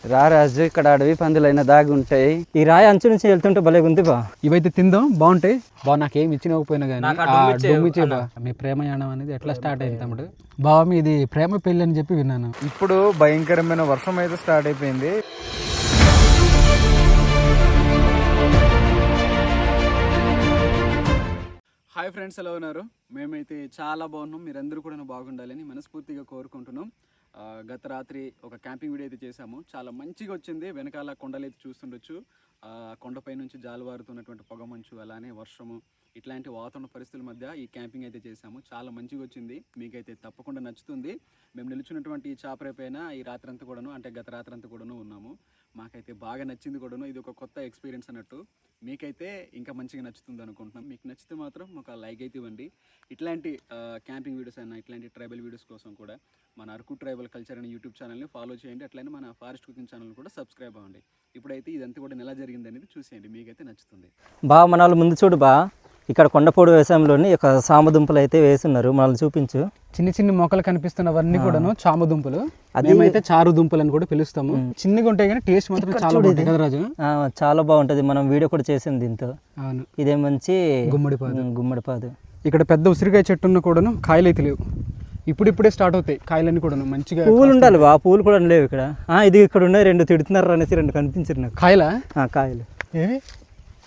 రారాజు ఇక్కడ అడవి పందులైన దాగి ఉంటాయి. ఈ రాయి అంచు నుంచి వెళ్తుంటే భలే ఉంది బా. ఇవైతే తిందాం, బాగుంటాయి బా. నాకేం ఇచ్చినకపోయినా కానీ మీ ప్రేమయాణం అనేది ఎట్లా స్టార్ట్ అయింది తమ్ముడు? బావ మీది ప్రేమ పెళ్లి అని చెప్పి విన్నాను. ఇప్పుడు భయంకరమైన వర్షం అయితే స్టార్ట్ అయిపోయింది. హాయ్ ఫ్రెండ్స్, ఎలా ఉన్నారు? మేమైతే చాలా బాగున్నాం. మీరందరూ కూడా బాగుండాలని మనస్ఫూర్తిగా కోరుకుంటున్నాం. గత రాత్రి ఒక క్యాంపింగ్ వీడియో అయితే చేసాము, చాలా మంచిగా వచ్చింది. వెనకాల కొండలు అయితే చూస్తుండొచ్చు. కొండపై నుంచి జాలువారుతున్నటువంటి పొగమంచు, అలానే వర్షము, ఇట్లాంటి వాతావరణ పరిస్థితుల మధ్య ఈ క్యాంపింగ్ అయితే చేసాము. చాలా మంచిగా వచ్చింది, మీకైతే తప్పకుండా నచ్చుతుంది. మేము నిలుచున్నటువంటి ఈ చాపరే పైన ఈ రాత్రి అంతా కూడాను, అంటే గత రాత్రి అంతా కూడాను ఉన్నాము. మాకైతే బాగా నచ్చింది కూడాను. ఇది ఒక కొత్త ఎక్స్పీరియన్స్ అన్నట్టు. మీకైతే ఇంకా మంచిగా నచ్చుతుంది అనుకుంటున్నాం. మీకు నచ్చితే మాత్రం ఒక లైక్ అయితే ఇవ్వండి. ఇట్లాంటి క్యాంపింగ్ వీడియోస్ అయినా, ఇట్లాంటి ట్రైబల్ వీడియోస్ కోసం కూడా మన అరకు ట్రైబల్ కల్చర్ అనే యూట్యూబ్ ఛానల్ని ఫాలో చేయండి. అట్లనే మన ఫారెస్ట్ కుకింగ్ ఛానల్ కూడా సబ్స్క్రైబ్ అవ్వండి. ఇప్పుడైతే ఇదంతా కూడా ఎలా జరిగింది అనేది చూసేయండి, మీకైతే నచ్చుతుంది. బా మన వాళ్ళు ముందు చూడు బా, ఇక్కడ కొండపోడు వ్యవసాయంలోని ఒక సామదుంపలు అయితే వేస్తున్నారు. మనల్ని చూపించు. చిన్న చిన్న మొక్కలు కనిపిస్తున్నవన్నీ కూడాను చామ దుంపలు. మేమైతే చారు దుంపలు అని కూడా పిలుస్తాము. చిన్నగా ఉంటాయి కానీ టేస్ట్ మాత్రం చాలా బాగుంటుంది కదా రాజు? చాలా బాగుంటది. మనం వీడియో కూడా చేసింది దీంతో. అవును, ఇదే మంచి గుమ్మడిపాదు. ఇక్కడ పెద్ద ఉసిరికాయ చెట్టున్న కూడాను కాయలు అయితే లేవు. ఇప్పుడిప్పుడే స్టార్ట్ అవుతాయి కాయలన్నీ కూడా. మంచిగా పువ్వులు ఉండాలి బా, పువ్వులు కూడా లేవు ఇక్కడ. ఇది ఇక్కడ ఉన్నాయి, రెండు తిడుతున్నారు అనేసి రెండు కనిపించారు నాకు. కాయలు ఏవి?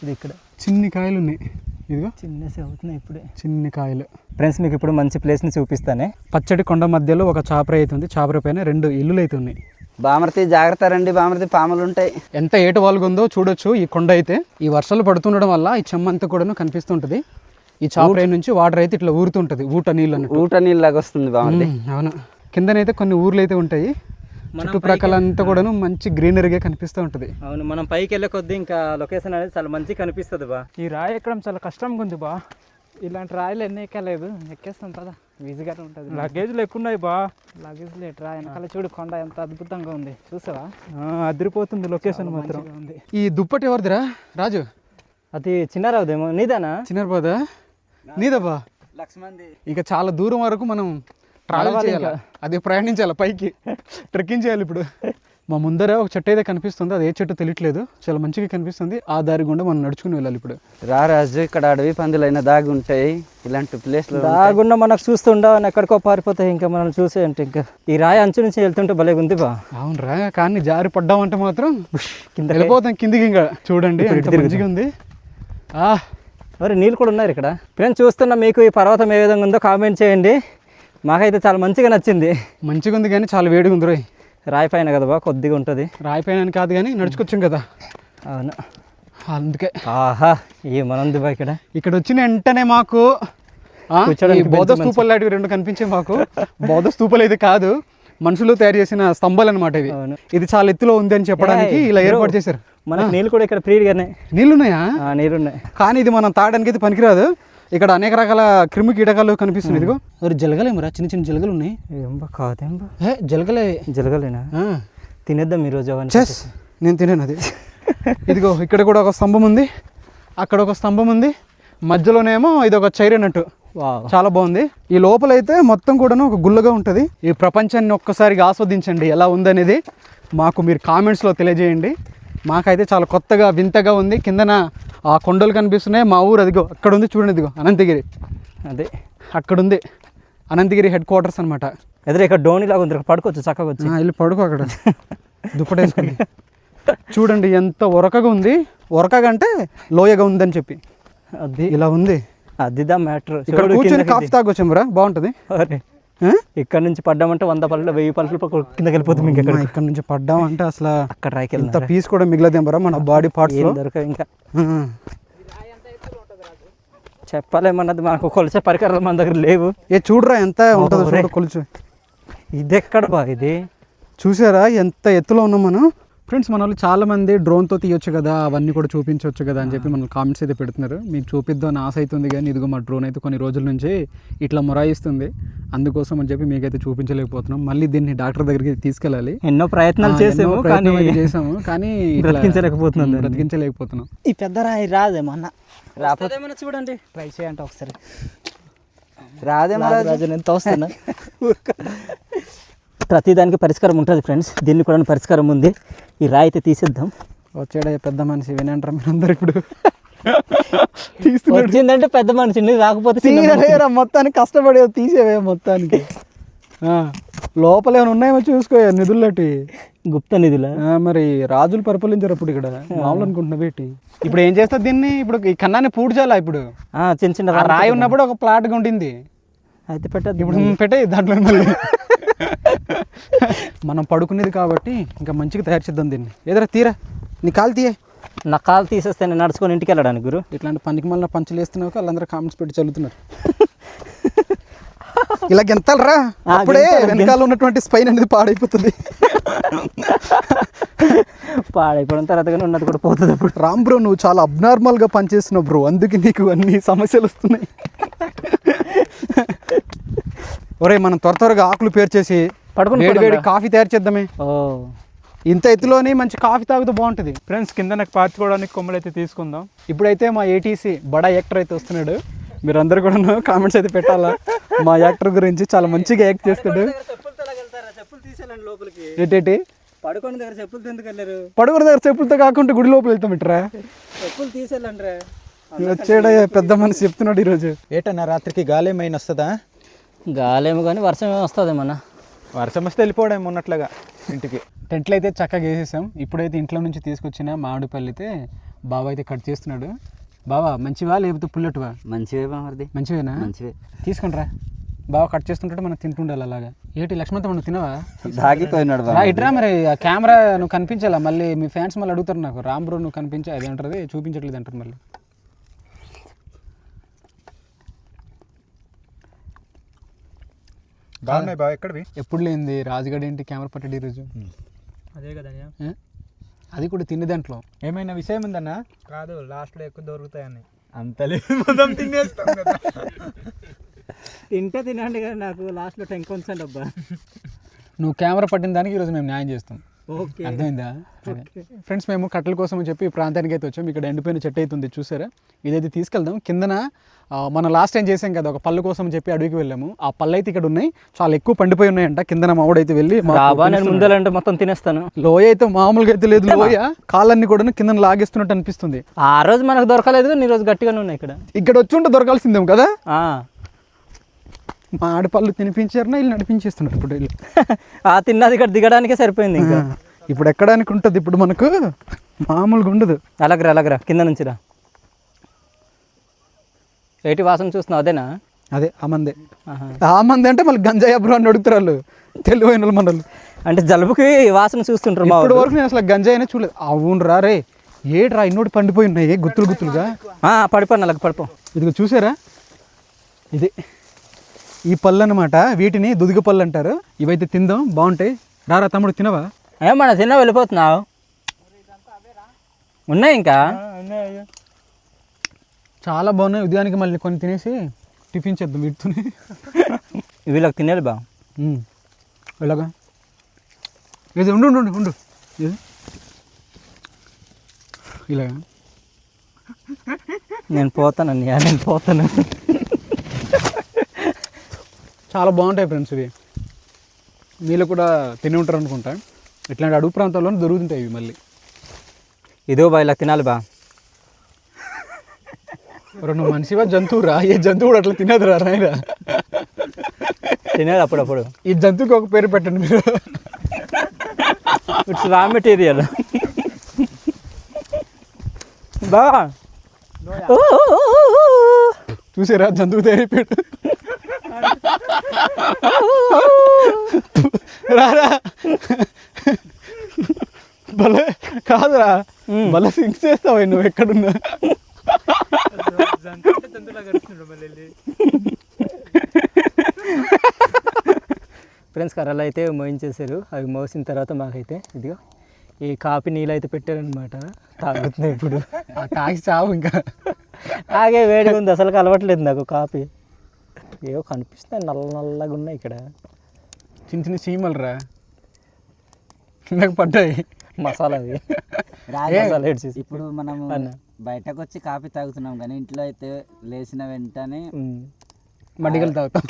ఇది ఇక్కడ చిన్ని కాయలు ఉన్నాయి. ఇదిగో చిన్నసి అవుతున్నాయి ఇప్పుడే, చిన్ని కాయలు. ఫ్రెండ్స్ మీకు ఇప్పుడు మంచి ప్లేస్ని చూపిస్తానే. పచ్చడి కొండ మధ్యలో ఒక చాపర అయితే ఉంది. చాపర పైన 2 ఇల్లులు అయితే ఉన్నాయి. బామర్తి జాగ్రత్త రండి, బామర్తి పాములు ఉంటాయి. ఎంత ఏటు వాలుగుందో చూడొచ్చు ఈ కొండ అయితే. ఈ వర్షాలు పడుతుండడం వల్ల ఈ చెమ్మంతా కూడా కనిపిస్తుంటది. ఈ చాపర నుంచి వాటర్ అయితే ఇట్లా ఊరుతుంటది, ఊట నీళ్ళు అన్నట్టు. ఊట నీళ్ళు లాగా వస్తుంది బామర్తి. అవును, కిందనైతే కొన్ని ఊర్లు అయితే ఉంటాయి. చుట్టుప్రక్కల అంతా కూడా మంచి గ్రీనరీగా కనిపిస్తూ ఉంటుంది. అవును, మనం పైకి వెళ్ళే కొద్దీ ఇంకా లొకేషన్ అనేది చాలా మంచిగా కనిపిస్తుంది బా. ఈ రాయి ఎక్కడం చాలా కష్టంగా ఉంది బా. ఇలాంటి రాయిలు ఎన్ని ఎక్కలేదు, ఎక్కేస్తాం కదా, ఈజీగా ఉంటుంది. లగేజ్లు ఎక్కువ ఉన్నాయి బా. లగేజ్ లేట్ రా, వెనకాల చూడు కొండ ఎంత అద్భుతంగా ఉంది, చూసావా? అదిరిపోతుంది లొకేషన్ మాత్రం ఉంది. ఈ దుప్పటి ఎవరిదిరా రాజు? అది చిన్నారావుదేమో. నీదానా? చిన్నారావుదా? నీదబ్బా. లక్ష్మణ్ది. ఇంకా చాలా దూరం వరకు మనం ట్రావెల్ చేయాలి, అదే ప్రయాణించాలి, పైకి ట్రెక్కింగ్ చేయాలి. ఇప్పుడు మా ముందర ఒక చెట్టు అయితే కనిపిస్తుంది, అది ఏ చెట్టు తెలియట్లేదు, చాలా మంచిగా కనిపిస్తుంది. ఆ దారి గుండా మనం నడుచుకుని వెళ్ళాలి ఇప్పుడు. రారాజు ఇక్కడ అడవి పందులైన దాగి ఉంటాయి. ఇలాంటి ప్లేస్ లో దాగుండా మనకు చూస్తుండవు, ఎక్కడికో పారిపోతాయి. ఇంకా మనం చూసే అంటే ఇంకా ఈ రాయి అంచు నుంచి వెళ్తుంటే భలే ఉంది బా. అవును రా, కానీ జారి పడ్డామంటే మాత్రం కింద వెళ్ళిపోతాం కిందికి. ఇంకా చూడండి ఎంత మంచిగా ఉంది. మరి నీళ్ళు కూడా ఉన్నారు ఇక్కడ. ఫ్రెండ్స్ చూస్తున్నా, మీకు ఈ పర్వతం ఏ విధంగా ఉందో కామెంట్ చేయండి. మాకైతే చాలా మంచిగా నచ్చింది. మంచిగా ఉంది కానీ చాలా వేడిగా ఉంది. రోయ్ రాయి పైన కదా బా, కొద్దిగా ఉంటుంది. రాయి పైన అని కాదు కానీ నడుచుకొచ్చాం కదా. అవును, అందుకే. ఆహా, ఏమనుంది బా ఇక్కడ. ఇక్కడ వచ్చిన వెంటనే మాకు బౌద్ధ స్తూపాలు లాంటివి 2 కనిపించాయి మాకు. బౌద్ధ స్తూపాలు అయితే కాదు, మనుషులు తయారు చేసిన స్తంభాలు అనమాట ఇవి. ఇది చాలా ఎత్తులో ఉంది అని చెప్పడానికి ఇలా ఏర్పాటు చేశారు. మనకి నీళ్ళు కూడా ఇక్కడ ఫ్రీగానే. నీళ్ళు ఉన్నాయా? నీళ్ళు ఉన్నాయి, కానీ ఇది మనం తాగడానికి అయితే పనికిరాదు. ఇక్కడ అనేక రకాల క్రిమి కీటకాలు కనిపిస్తున్నాయి. ఇదిగో జలగలేమరా, చిన్న చిన్న జలగలు ఉన్నాయి. కాదేంబా, జలగలేనా? తినేద్దాం ఈరోజు. నేను తినేను అది. ఇదిగో ఇక్కడ కూడా ఒక స్తంభం ఉంది, అక్కడ ఒక స్తంభం ఉంది, మధ్యలోనేమో ఇది ఒక చైర్ అన్నట్టు. చాలా బాగుంది. ఈ లోపలైతే మొత్తం కూడా ఒక గుల్లగా ఉంటుంది. ఈ ప్రపంచాన్ని ఒక్కసారిగా ఆస్వాదించండి, ఎలా ఉందనేది మాకు మీరు కామెంట్స్లో తెలియజేయండి. మాకైతే చాలా కొత్తగా వింతగా ఉంది. కిందన ఆ కొండలు కనిపిస్తున్నాయి. మా ఊరు అదిగో అక్కడ ఉంది చూడండి, ఇదిగో అనంతగిరి. అదే అక్కడ ఉంది అనంతగిరి హెడ్ క్వార్టర్స్ అనమాట. ఎదురు ఇక్కడ డోని లాగా ఉంది, పడుకోవచ్చు చక్కగా వచ్చి. వెళ్ళి పడుకో అక్కడ దుప్పటేసుకుని. చూడండి ఎంత ఉరకగా ఉంది. ఉరకగా అంటే లోయగా ఉందని చెప్పి అది ఇలా ఉంది. అదిదా మ్యాటర్. ఇక్కడ కూర్చొని కాఫీ తాగొచ్చాం రా, బాగుంటుంది. ఇక్కడ నుంచి పడ్డామంటే 100 పళ్ళు 1000 పళ్ళు కిందకి వెళ్ళిపోతుంది. ఇక్కడ నుంచి పడ్డామంటే అసలు అక్కడ రాయికి ఎంత పీస్ కూడా మిగలదేమరా మన బాడీ పార్ట్స్ దొరక. ఇంకా చెప్పలేమన్నది, మనకు కొలిసే పరికరాలు మన దగ్గర లేవు. చూడరా ఎంత ఉంటుందో కొలుచు. ఇది ఎక్కడ బా, ఇది చూసారా ఎంత ఎత్తులో ఉన్నాం మనం. ఫ్రెండ్స్ మన వాళ్ళు చాలామంది డ్రోన్తో తీయొచ్చు కదా, అవన్నీ కూడా చూపించవచ్చు కదా అని చెప్పి మన కామెంట్స్ అయితే పెడుతున్నారు. మీకు చూపిద్దాం ఆశ అవుతుంది కానీ ఇదిగో మా డ్రోన్ అయితే కొన్ని రోజుల నుంచి ఇట్లా మొరాయిస్తుంది. అందుకోసం అని చెప్పి మీకైతే చూపించలేకపోతున్నాం. మళ్ళీ దీన్ని డాక్టర్ దగ్గరికి తీసుకెళ్ళాలి. ఎన్నో ప్రయత్నాలు చేసాము కానీ బ్రతికించలేకపోతున్నాం. ఈ పెద్ద రాయి రాదేమన్నా, రాకపోతే చూడండి, ట్రై చేయండి ఒకసారి. రాదేమో రాజు, నేను తోస్తున్నా. ప్రతిదానికి పరిష్కారం ఉంటుంది ఫ్రెండ్స్, దీన్ని కూడా పరిష్కారం ఉంది. ఈ రాయి అయితే తీసేద్దాం. వచ్చాడే పెద్ద మనిషి వినంటారా మీరు అందరు ఇప్పుడు వచ్చిందంటే పెద్ద మనిషిని, రాకపోతే తీయలేరా మొత్తానికి కష్టపడి తీసేవే మొత్తానికి. లోపల ఏమైనా ఉన్నాయేమో చూసుకో నిధులటి గుప్త నిధుల. మరి రాజులు పరిపాలించారు అప్పుడు ఇక్కడ మామూలు అనుకుంటున్నా పెట్టి. ఇప్పుడు ఏం చేస్తుంది దీన్ని? ఇప్పుడు ఈ కన్నాన్ని పూడ్చాలా? ఇప్పుడు చిన్న చిన్న రాయి ఉన్నప్పుడు ఒక ప్లాట్గా ఉండింది, అయితే పెట్టదు. ఇప్పుడు పెట్టే దాంట్లో మళ్ళీ మనం పడుకునేది కాబట్టి ఇంకా మంచిగా తయారు చేద్దాం దీన్ని. ఏదైనా తీరా నీ కాలు తీయే. నా కాలు తీసేస్తే నేను నడుచుకొని ఇంటికి వెళ్ళడానికి గురు. ఇట్లాంటి పనికి మళ్ళీ పంచులు వేస్తున్నావు, వాళ్ళందరూ కామెంట్స్ పెట్టి చదువుతున్నారు. ఇలా గెంతాలరా, అప్పుడే వెనకాల ఉన్నటువంటి స్పైన్ అనేది పాడైపోతుంది. పాడైపోయిన తర్వాత కానీ ఉన్నది కూడా పోతుంది. అప్పుడు రామ్ బ్రో నువ్వు చాలా అబ్నార్మల్గా పనిచేస్తున్నావు బ్రో, అందుకే నీకు అన్ని సమస్యలు వస్తున్నాయి. ఒరే మనం త్వరగా ఆకులు పేర్చేసి వేడి కాఫీ తయారు చేద్దామే. ఇంత ఎత్తులోని మంచి కాఫీ తాగుతూ బాగుంటుంది. ఫ్రెండ్స్ కింద నాకు పార్చుకోవడానికి కొమ్మలు అయితే తీసుకుందాం. ఇప్పుడైతే మా ఏటీసీ బడా యాక్టర్ అయితే వస్తున్నాడు. మీరందరూ కూడా కామెంట్స్ అయితే పెట్టాలా, మా యాక్టర్ గురించి చాలా మంచిగా యాక్ట్ చేస్తాడు. ఏంటి పడుకున్న దగ్గర చెప్పులతో ఎందుకు వెళ్ళారు? పడుకున్న దగ్గర చెప్పులతో కాకుండా గుడి లోపల వెళ్తాం ఇట్రా. చెప్పులు తీసేయాలంటే వచ్చాడయ్యా పెద్ద మనిషి చెప్తున్నాడు ఈరోజు. ఏటన్నా రాత్రికి గాలేమైనా వస్తుందా? గాలేమో కానీ వర్షం ఏమి వస్తుంది మన. వర్షం వస్తే వెళ్ళిపోవడం ఉన్నట్లుగా ఇంటికి. టెంట్లు అయితే చక్కగా వేసేసాం. ఇప్పుడైతే ఇంట్లో నుంచి తీసుకొచ్చిన మామిడిపల్లి అయితే బావ అయితే కట్ చేస్తున్నాడు. బావా మంచివా లేకపోతే పుల్లటివా? మంచివే బామర్ది. మంచివేనా? మంచివే. తీసుకుంటారా. బావ కట్ చేస్తుంటే మనం తింటుండాలి అలాగా. ఏంటి లక్ష్మణ్ నువ్వు తినవా? దాగిపోయినాడు ఇట్రా. మరి ఆ కెమెరా నువ్వు కనిపించాలా, మళ్ళీ మీ ఫ్యాన్స్ మళ్ళీ అడుగుతారు నాకు, రామ్ బ్రో నువ్వు కనిపించా అది అంటారు, చూపించట్లేదు అంటారు మళ్ళీ. బాగున్నాయి బావ. ఎక్కడివి? ఎప్పుడు లేనిది రాజుగడ ఏంటి కెమెరా పట్టాడు ఈరోజు? అదే కదా, అది కూడా తినే దాంట్లో ఏమైనా విషయం ఉందన్నా? కాదు లాస్ట్లో ఎక్కువ దొరుకుతాయని. అంతలేదు మొత్తం తినేస్తాం కదా. తింటే తినండి కానీ నాకు లాస్ట్లో టెంక్ ఉంచండి అబ్బా. నువ్వు కెమెరా పట్టిన దానికి ఈరోజు మేము న్యాయం చేస్తాం. ఓకే అర్థమైందా? ఫ్రెండ్స్ మేము కట్టెల కోసం అని చెప్పి ఈ ప్రాంతానికి అయితే వచ్చాం. ఇక్కడ ఎండిపోయిన చెట్టు అయితే ఉంది చూసారా, ఇదైతే తీసుకెళ్దాం. కిందన మనం లాస్ట్ టైం చేసాం కదా ఒక పళ్ళు కోసం అని చెప్పి అడవికి వెళ్ళాము. ఆ పళ్ళు అయితే ఇక్కడ ఉన్నాయి, చాలా ఎక్కువ పండిపోయి ఉన్నాయంట. కిందన మామిడైతే వెళ్ళి నేను ముందలంటే మొత్తం తినేస్తాను. లోయ అయితే మామూలుగా అయితే లేదు, లోయ కాళ్ళన్నీ కూడా కింద లాగేస్తున్నట్టు అనిపిస్తుంది. ఆ రోజు మనకు దొరకలేదు, ఈ రోజు గట్టిగానే ఉన్నాయి. ఇక్కడ వచ్చి ఉంటే దొరకాల్సిందేమో కదా. మా ఆడపళ్ళు తినిపించారనా వీళ్ళు నడిపించేస్తున్నారు ఇప్పుడు వీళ్ళు. ఆ తిన్నది ఇక్కడ దిగడానికే సరిపోయింది. ఇంకా ఇప్పుడు ఎక్కడానికి ఉంటుంది, ఇప్పుడు మనకు మామూలుగా ఉండదు. అలాగరా కింద నుంచి రా. ఏటి వాసన చూస్తున్నావు? అదేనా? అదే ఆ మందే. ఆ మంది అంటే మళ్ళీ గంజాయి బ్రో అని అడుగుతారు వాళ్ళు, తెలివైన వాళ్ళు మనలు. అంటే జలుబుకి వాసన చూస్తుంటారు. ఇప్పటి వరకు నేను అసలు గంజాయి అయినా చూడలేదు. అవును రా ఏట్రా ఇన్నోటి పండిపోయి ఉన్నాయి గుత్తులుగా. పడిపోను అలాగ పడిపో. ఇదిగో చూసారా, ఇది ఈ పళ్ళు అనమాట. వీటిని దుదిగ పళ్ళు అంటారు. ఇవైతే తిందాం, బాగుంటాయి. రారా తమ్ముడు తినవా? ఏమన్నా తిన్నా వెళ్ళిపోతున్నావు? ఉన్నాయి ఇంకా చాలా బాగున్నాయి. ఉదయానికి మళ్ళీ కొన్ని తినేసి టిఫిన్ చేద్దాం వీటితోనే. వీళ్ళకి తినేది బా. ఎలాగా ఇది ఉండు ఇది ఇలాగా. నేను పోతాను. చాలా బాగుంటాయి ఫ్రెండ్స్ ఇవి. మీరు కూడా తిని ఉంటారు అనుకుంటా. ఇట్లాంటి అడుగు ప్రాంతాల్లో దొరుకుతుంటాయి ఇవి మళ్ళీ. ఇదో బా ఇలా తినాలి బా. నువ్వు మనిషివా జంతువురా? ఏ జంతువు కూడా అట్లా తినదురా రాయరా. తినేది అప్పుడప్పుడు. ఈ జంతువుకి ఒక పేరు పెట్టండి మీరు. ఇట్స్ రా మెటీరియల్ బా. చూసారా జంతువు తయారైపోయాడు. రారా భలే కాదురా, భలే సింక్ చేస్తావా నువ్వు ఎక్కడున్నా. ఫ్రెండ్స్ కర్రలు అయితే మోయించేసారు. అవి మోసిన తర్వాత మాకైతే ఇదిగో ఈ కాఫీ నీళ్ళు అయితే పెట్టారనమాట. తాగుతున్నాయి ఇప్పుడు. తాగి చావు ఇంకా. ఆగే వేడిగా ఉంది, అసలు అలవట్లేదు నాకు కాఫీ. ఏవో కనిపిస్తున్నాయి నల్లగా ఉన్నాయి ఇక్కడ. చిన్న చీమలు రా నాకు పడ్డాయి. మసాలా ఇప్పుడు మనము బయటకు వచ్చి కాఫీ తాగుతున్నాం కానీ ఇంట్లో అయితే లేచిన వెంటనే మడ్డిగలు తాగుతాం.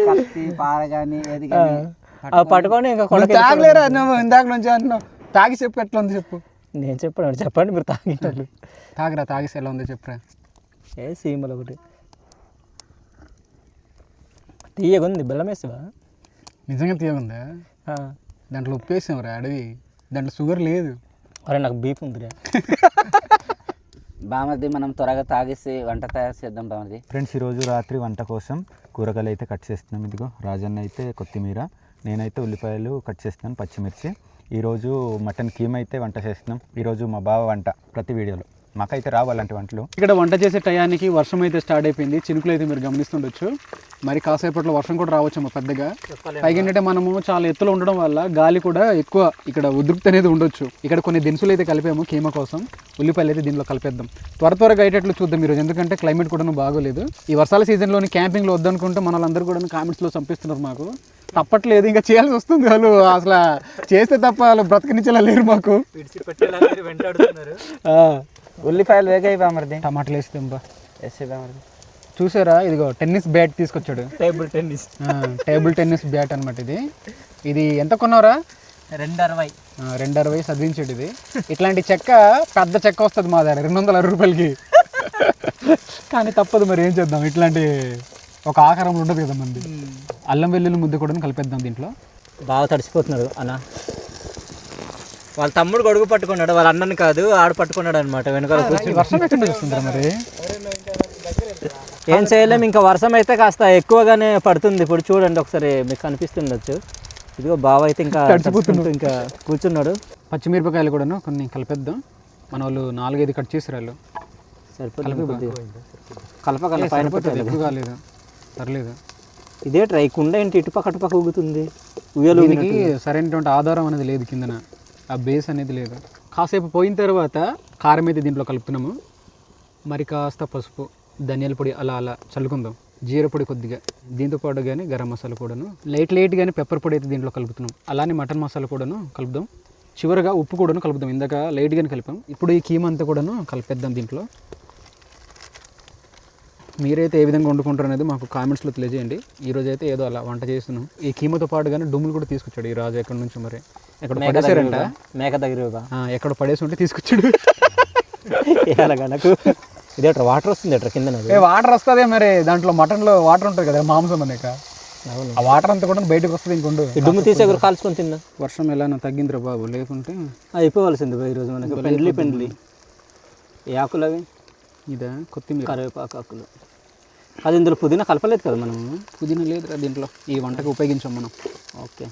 కత్తి పార కానీ ఏది కానీ పట్టుకొని ఇంకా నువ్వు తాగలేరా నువ్వు ఇందాక నుంచి అంటున్నావు. తాగి చెప్పు ఎట్లా ఉంది చెప్పు. నేను చెప్పాను, చెప్పండి మీరు తాగేటట్లు. తాగరా, తాగేసి ఎలా ఉందో చెప్పురా. ఏ సీమలు ఒకటి తీయగుంది, బెల్లం వేస్తావా? నిజంగా తీయగుందా? దాంట్లో ఉప్పు వేసాంరా అడవి, దాంట్లో షుగర్ లేదు. అరే నాకు బీప్ ఉందిరా. బామర్ది మనం త్వరగా తాగేసి వంట తయారు చేద్దాం బామర్ది. ఫ్రెండ్స్, ఈరోజు రాత్రి వంట కోసం కూరగాయలు అయితే కట్ చేస్తున్నాం. ఇదిగో రాజన్న అయితే కొత్తిమీర, నేనైతే ఉల్లిపాయలు కట్ చేస్తున్నాను, పచ్చిమిర్చి. ఈరోజు మటన్ కీమా అయితే వంట చేస్తున్నాం. ఈరోజు మా బావ వంట ప్రతి వీడియోలో, మాకైతే రావు అలాంటి వంటలు. ఇక్కడ వంట చేసే టయానికి వర్షం అయితే స్టార్ట్ అయిపోయింది. చినుకులు అయితే మీరు గమనిస్తుండొచ్చు. మరి కాసేపట్లో వర్షం కూడా రావచ్చేమో పెద్దగా. పైగా ఏంటంటే మనము చాలా ఎత్తులో ఉండడం వల్ల గాలి కూడా ఎక్కువ ఇక్కడ ఉద్రిక్తి అనేది ఉండొచ్చు. ఇక్కడ కొన్ని దినుసులు అయితే కలిపాము కీమా కోసం. ఉల్లిపాయలు అయితే దీనిలో కలిపేద్దాం. త్వరగా అయ్యేటట్లు చూద్దాం ఈరోజు, ఎందుకంటే క్లైమేట్ కూడా బాగోలేదు. ఈ వర్షాల సీజన్లోని క్యాంపింగ్లో వద్దనుకుంటే మన వాళ్ళందరూ కూడా కామెంట్స్లో చంపిస్తున్నారు. మాకు తప్పట్లేదు, ఇంకా చేయాల్సి వస్తుంది. వాళ్ళు అసలు చేస్తే తప్ప వాళ్ళు బ్రతకనిచ్చేలా లేరు మాకు. ఉల్లిపాయలు వేగాయి బామర్ది, టమాటాలు వేసి తింబా వేసే బామర్ది. చూసారా, ఇదిగో టెన్నిస్ బ్యాట్ తీసుకొచ్చాడు. టేబుల్ టెన్నిస్ బ్యాట్ అనమాట ఇది. ఇది ఎంత కొన్నావురా? 260. 260 చదివించాడు ఇది. ఇట్లాంటి చెక్క, పెద్ద చెక్క వస్తుంది మా దగ్గర 260 రూపాయలకి. కానీ తప్పదు, మరి ఏం చేద్దాం, ఇట్లాంటి ఒక ఆకారంలో ఉండదు కదా మంది. అల్లం వెల్లుల్లి ముద్ద కూడా కలిపేద్దాం దీంట్లో. బాగా తడిసిపోతున్నాడు అన్న. వాళ్ళ తమ్ముడు గొడుగు పట్టుకున్నాడు, వాళ్ళ అన్నని కాదు ఆడు పట్టుకున్నాడు అనమాట. వెనకాల కూర్చొని వర్షం ఎక్కడ చూస్తుంటారా మరి? ఏం చేయలేము, ఇంకా వర్షం అయితే కాస్త ఎక్కువగానే పడుతుంది. ఇప్పుడు చూడండి ఒకసారి, మీకు కనిపిస్తుండొచ్చు. ఇదిగో బావ అయితే ఇంకా తడిసిపోతుంటూ ఇంకా కూర్చున్నాడు. పచ్చిమిరపకాయలు కూడాను కొన్ని కలిపేద్దాం. మన వాళ్ళు 4-5 కట్ చేసి రాళ్ళు సరిపోతుంది. కలపగల ఎక్కువ కాలేదు, పర్లేదు. ఇదే ట్రై కుండ ఏంటి ఇటుపక్క అటుపక్క ఊగుతుంది. ఉయ్యలు దీనికి సరైనటువంటి ఆధారం అనేది లేదు, కిందన ఆ బేస్ అనేది లేదు. కాసేపు పోయిన తర్వాత కారం అయితే దీంట్లో కలుపుతున్నాము. మరి కాస్త పసుపు, ధనియాల పొడి అలా చల్లుకుందాం. జీర పొడి కొద్దిగా, దీంతో పాటు కానీ గరం మసాలా కూడాను లైట్ కానీ పెప్పర్ పొడి అయితే దీంట్లో కలుపుతున్నాం. అలానే మటన్ మసాలా కూడాను కలుపుదాం. చివరగా ఉప్పు కూడాను కలుపుదాం. ఇందాక లైట్గానే కలిపాం. ఇప్పుడు ఈ కీమా అంతా కూడాను కలిపేద్దాం దీంట్లో. మీరైతే ఏ విధంగా వండుకుంటారు అనేది మాకు కామెంట్స్లో తెలియజేయండి. ఈరోజు అయితే ఏదో అలా వంట చేస్తున్నాం. ఈ కీమాతో పాటు కానీ డుమ్ములు కూడా తీసుకొచ్చాడు ఈ రాజు. ఎక్కడి నుంచి మరి ఎక్కడ పడేసారంట, మేక దగ్గర ఎక్కడ పడేసి ఉంటే తీసుకొచ్చాడు. నాకు ఇదే వాటర్ వస్తుంది అట్లా కింద. వాటర్ వస్తుంది మరి, దాంట్లో మటన్లో వాటర్ ఉంటుంది కదా, మాంసం అనేక. ఆ వాటర్ అంతా కూడా బయటకు వస్తుంది. ఇంకొండు దుమ్ము తీసి ఎగురు కాల్చుకొని తిందా. వర్షం ఎలా తగ్గిందిరా బాబు, లేకుంటే అయిపోవలసింది ఈరోజు మనకి. పెండ్లి ఏ ఆకులు అవి? ఇదా కొత్తిమీర, కరివేపాకు ఆకులు. అది ఇందులో పుదీనా కలపలేదు కదా మనం. పుదీనా లేదురా దీంట్లో, ఈ వంటకు ఉపయోగించాం మనం. ఓకే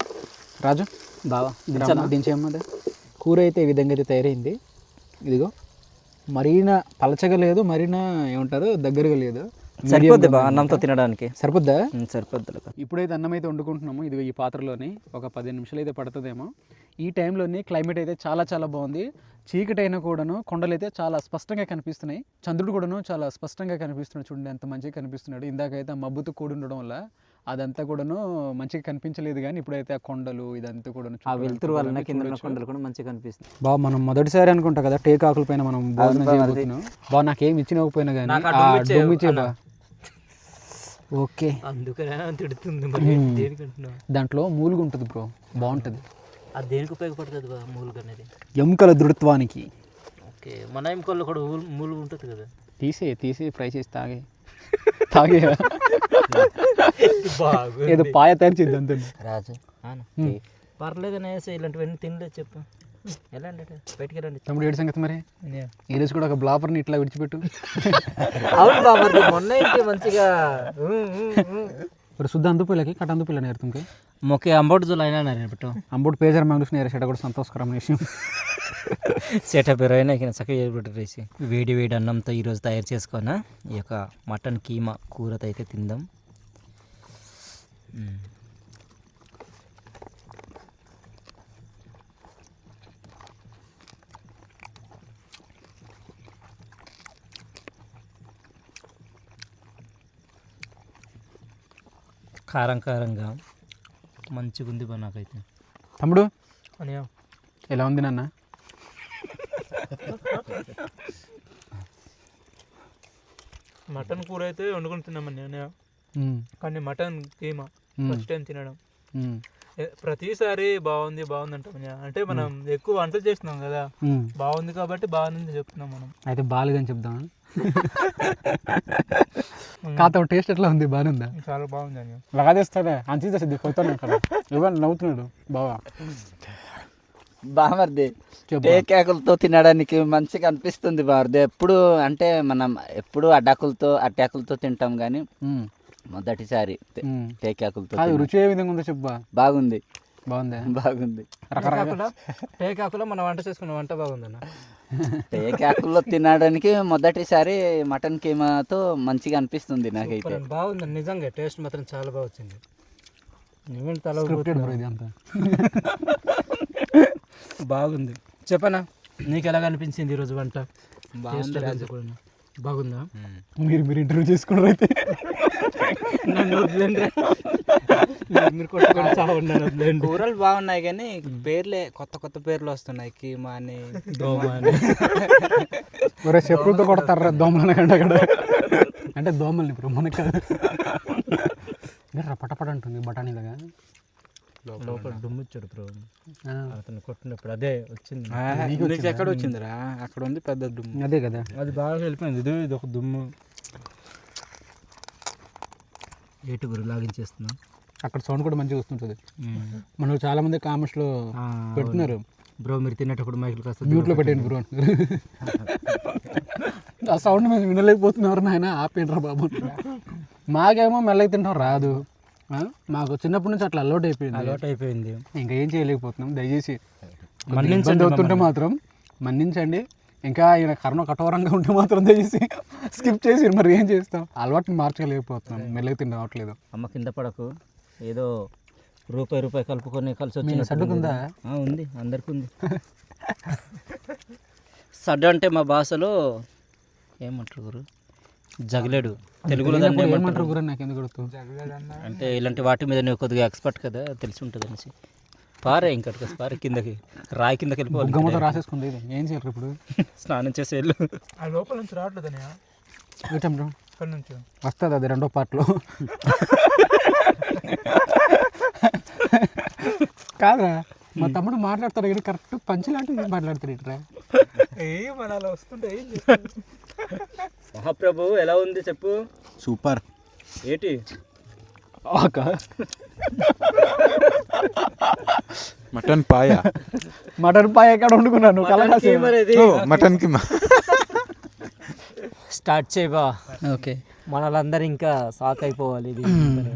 రాజు బావా దించేమ్మదా. కూర అయితే ఈ విధంగా అయితే తయారైంది. ఇదిగో మరీనా పలచగా లేదు, మరీనా ఏమంటారు దగ్గరగా లేదు. సరిపోద్ది బా అన్నంతో తినడానికి. సరిపోద్దా? సరిపోద్ది. ఇప్పుడైతే అన్నం అయితే వండుకుంటున్నాము. ఇదిగో ఈ పాత్రలోని ఒక 15 నిమిషాలు అయితే పడుతుందేమో. ఈ టైంలోని క్లైమేట్ అయితే చాలా బాగుంది. చీకటైనా కూడాను కొండలు అయితే చాలా స్పష్టంగా కనిపిస్తున్నాయి. చంద్రుడు కూడాను చాలా స్పష్టంగా కనిపిస్తున్నాడు. చూడండి ఎంత మంచిగా కనిపిస్తున్నాడు. ఇందాకైతే మబ్బుతో కూడి ఉండడం వల్ల అదంతా కూడాను మంచిగా కనిపించలేదు. కానీ ఇప్పుడైతే ఆ కొండలు ఇదంతా కూడాను వెళ్తురు వల్ల కింద కొండలు కూడా మంచిగా కనిపిస్తుంది. బాగా మనం మొదటిసారి అనుకుంటా కదా టేక్ ఆకుల పైన మనం భోజనం చేయబోతున్నాం. బాగా నాకేం ఇచ్చినకపోయినా కానీ ఓకే, దాంట్లో మూలుగు ఉంటుంది బ్రో, బాగుంటుంది. అది దేనికి ఉపయోగపడుతుంది బా మూలుగు అనేది? ఎముకల దృఢత్వానికి. ఓకే, మన ఎముకల్లో కూడా మూలుగు ఉంటుంది కదా. తీసి ఫ్రై చేసి తాగే ఏదో పాయ తయారు చేద్దాం అంతే. రాజు పర్లేదు అనేసి ఇలాంటివన్నీ తినలేదు చెప్పు. ఎలా అంటే బయటికి రండి తమ్ముడు. ఏడు సంగతి మరి ఈ రోజు కూడా ఒక బ్లాపర్ని ఇట్లా విడిచిపెట్టు. అవును బాబా, మొన్న ఏంటి మంచిగా ಶುದ್ಧ ಅಂದು ಪೈಲಕ್ಕೆ ಕಟ್ ಅಂದು ಪೈಲ ಇರ್ತಂಗೆ ಮೊಕ್ಕೆ ಅಂಬೋಟ್ ಜುಲೈ ನಾ ಬಿಟ್ಟು ಅಂಬೋಟ್ ಪೇಜರ್ ಮ್ಯಾಂಗ್ಲೂಸ್ ನೇರ ಸೆಟ ಕೂಡ ಸಂತೋಷಕರ విషయం సెటప్ ఇరవైనా చక్కగా చేయబెట్టేసి వేడి వేడి అన్నంతో ఈరోజు తయారు చేసుకున్న ఈ యొక్క మటన్ కీమా కూరతో అయితే తిందాం. కారం కారంగా మంచిగా ఉంది బా నాకైతే. తమ్ముడు అనియా ఎలా ఉంది నాన్న? మటన్ కూర అయితే వండుకొని తిన్నామని కానీ మటన్ కీమా ఫస్ట్ టైం తినడం. ప్రతిసారి బాగుంది అంటాం. అంటే మనం ఎక్కువ వంటలు చేస్తున్నాం కదా, బాగుంది కాబట్టి బాగుంది చెప్తున్నాం మనం. అయితే బాగాలేదని చెప్దాం. కాతో టేస్ట్ ఎట్లా ఉంది? బాగానే ఉందా? చాలా బాగుంది అని లాగేస్తాడే అంచేది కొత్తాను అక్కడ ఎవరు నవ్వుతున్నాడు బాగా. బామర్ది టేకాకులతో తినడానికి మంచిగా అనిపిస్తుంది బామర్ది. ఎప్పుడు అంటే మనం ఎప్పుడు అడ్డాకులతో తింటాం కానీ మొదటిసారి టేకాకులతో. రుచి ఏ విధంగా ఉందో చెప్పు. బాగుంది. బాగుంది. టేకాకులో మనం వంట చేసుకున్న వంట బాగుందన్న. టేకాకుల్లో తినడానికి మొదటిసారి మటన్ కీమాతో మంచిగా అనిపిస్తుంది నాకైతే. బాగుంది నిజంగా, టేస్ట్ మాత్రం చాలా బాగా వచ్చింది. బాగుంది. చెప్పనా నీకు ఎలాగ అనిపించింది ఈరోజు వంట? బాగుందా? మీరు ఇంటర్వ్యూ చేసుకున్నారు అయితే కూరలు బాగున్నాయి కానీ పేర్లే కొత్త పేర్లు వస్తున్నాయి. కీమా అని, దోమ అని. చెప్పులతో కొడతారా దోమలు కంటే అక్కడ? అంటే దోమల్ని ఇప్పుడు మనకు పటపట అంటుంది బఠానీలాగా. లోపల దుమ్మిచ్చాడు బ్రో అతను కొట్టినప్పుడు, అదే వచ్చింది. నీకు ఎక్కడ వచ్చిందిరా? అక్కడ ఉంది పెద్ద దుమ్ము. అదే కదా, అది బాగా వెళ్ళిపోయింది. ఇది ఒక దుమ్ము. ఏటుగురు లాగించేస్తున్నా. అక్కడ సౌండ్ కూడా మంచిగా వస్తుంటుంది. మనకు చాలా మంది కామెంట్స్లో పెడుతున్నారు, బ్రో మీరు తినేటప్పుడు మైకులు కాస్త మ్యూట్లో పెట్టండి బ్రో అంటున్నారు. ఆ సౌండ్ మేము వినలేకపోతున్నారు నాయన, ఆపేంట్రా బాబు. మాకేమో మెల్లగా తింటాం రాదు. మాకు చిన్నప్పటి నుంచి అట్లా అలవాటు అయిపోయింది. ఇంకా ఏం చేయలేకపోతున్నాం. దయచేసి ఇబ్బంది అవుతుంటే మాత్రం మన్నించండి. ఇంకా ఈయన కర్మ కఠోరంగా ఉంటే మాత్రం దయచేసి స్కిప్ చేసి మరి ఏం చేస్తాం, అలవాటుని మార్చలేకపోతున్నాం. మెల్లగా తిండి రావట్లేదు. అమ్మ కింద పడకు, ఏదో రూపాయి కలుపుకొని కలిసి వచ్చి సడ్డుకుందా? ఉంది, అందరికి ఉంది. సడ్డు అంటే మా భాషలో ఏమంటారు గురు? జగలేడు. తెలుగులో దాన్ని ఏమంటారు గురు? నాకు ఎందుకు గుర్తు? అంటే ఇలాంటి వాటి మీద నువ్వు కొద్దిగా ఎక్స్పర్ట్ కదా, తెలిసి ఉంటుంది అనేసి. పారే ఇంకటి పారే కిందకి, రాయి కిందకి వెళ్ళిపోవాలి. గమ్మతో రాసేసుకుంది. ఏం చేయాలి ఇప్పుడు? స్నానం చేసే వెళ్ళు. ఆ లోపల నుంచి రావట్లేదు అని ఇక్కడ నుంచి వస్తుంది అది రెండో పార్ట్లో. కాదురా, మా తమ్ముడు మాట్లాడతాడు ఇక్కడ కరెక్ట్ పంచి లాంటివి మాట్లాడతాడు ఇట్రా. మన అలా వస్తుంటే ఏం మహాప్రభు ఎలా ఉంది చెప్పు. సూపర్. ఏంటి మటన్ పాయ ఎక్కడ వండుకున్నాను? మటన్ కిమా. స్టార్ట్ చేయబా. ఓకే, మనలందరూ ఇంకా షాక్ అయిపోవాలి. ఇది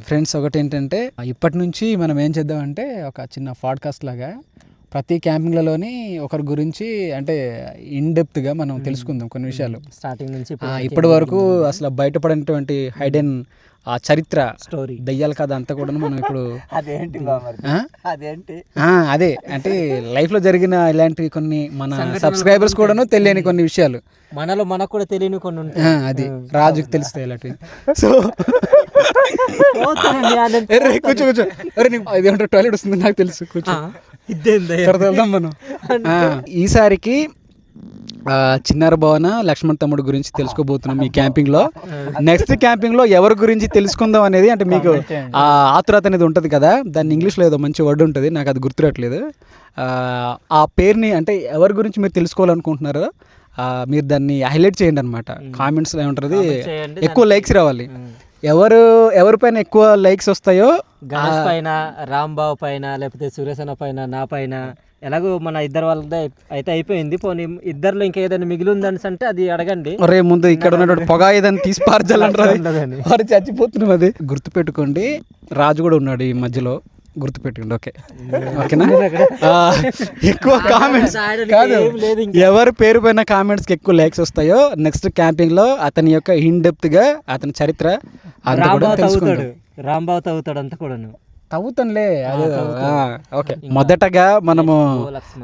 ఫ్రెండ్స్, ఒకటి ఏంటంటే ఇప్పటి నుంచి మనం ఏం చేద్దామంటే ఒక చిన్న పాడ్కాస్ట్ లాగా ప్రతి క్యాంపింగ్లలోని ఒకరి గురించి అంటే ఇన్డెప్త్గా మనం తెలుసుకుందాం కొన్ని విషయాలు. స్టార్టింగ్ నుంచి ఇప్పటి వరకు అసలు బయటపడినటువంటి హైడెన్ ఆ చరిత్ర, స్టోరీ, దయ్యాల కథ అంతా కూడా మనం ఇప్పుడు అదేంటి అదే అంటే లైఫ్లో జరిగిన ఇలాంటి కొన్ని మన సబ్స్క్రైబర్స్ కూడాను తెలియని కొన్ని విషయాలు, మనలో మనకు కూడా తెలియని కొన్ని ఉంటాయి. అది రాజుకి తెలుస్తాయి ఇలాంటివి. సో కూర్చో ఇదేమంటే టాయిలెట్ వస్తుంది నాకు తెలుసు, కూర్చో వెళ్దాం మనం. ఈసారికి చిన్నార భవన లక్ష్మణ్ తమ్ముడు గురించి తెలుసుకోబోతున్నాం ఈ క్యాంపింగ్లో. నెక్స్ట్ క్యాంపింగ్లో ఎవరి గురించి తెలుసుకుందాం అనేది, అంటే మీకు ఆ ఆతురత అనేది ఉంటుంది కదా, దాన్ని ఇంగ్లీష్లో ఏదో మంచి వర్డ్ ఉంటుంది, నాకు అది గుర్తురావట్లేదు. ఆ పేరుని అంటే ఎవరి గురించి మీరు తెలుసుకోవాలనుకుంటున్నారో మీరు దాన్ని హైలైట్ చేయండి అనమాట. కామెంట్స్లో ఏముంటుంది, ఎక్కువ లైక్స్ రావాలి. ఎవరిపైన ఎక్కువ లైక్స్ వస్తాయో, గణేష్ పైన, రాంబాబు పైన, లేకపోతే సురేష్ పైన, నా పైన, ఎలాగో మన ఇద్దరు వాళ్ళది అయితే అయిపోయింది. పోనీ ఇద్దరులో ఇంకా ఏదైనా మిగిలి ఉందని అంటే అది అడగండి. రే ముందు ఇక్కడ ఉన్నటువంటి పొగ ఏదైనా తీసి పార్చాలంటారు, వారు చచ్చిపోతున్నాం. అది గుర్తుపెట్టుకోండి, రాజు కూడా ఉన్నాడు ఈ మధ్యలో, గుర్తుపెట్టుకోండి. ఓకేనా? ఎక్కువ కామెంట్స్ కాదు, ఎవరి పేరు పైన కామెంట్స్కి ఎక్కువ లైక్స్ వస్తాయో నెక్స్ట్ క్యాంపింగ్లో అతని యొక్క ఇన్ డెప్త్గా అతని చరిత్ర రాంబాబు తవ్వుతాడు అంతా కూడా తవ్వుతానులే. ఓకే, మొదటగా మనము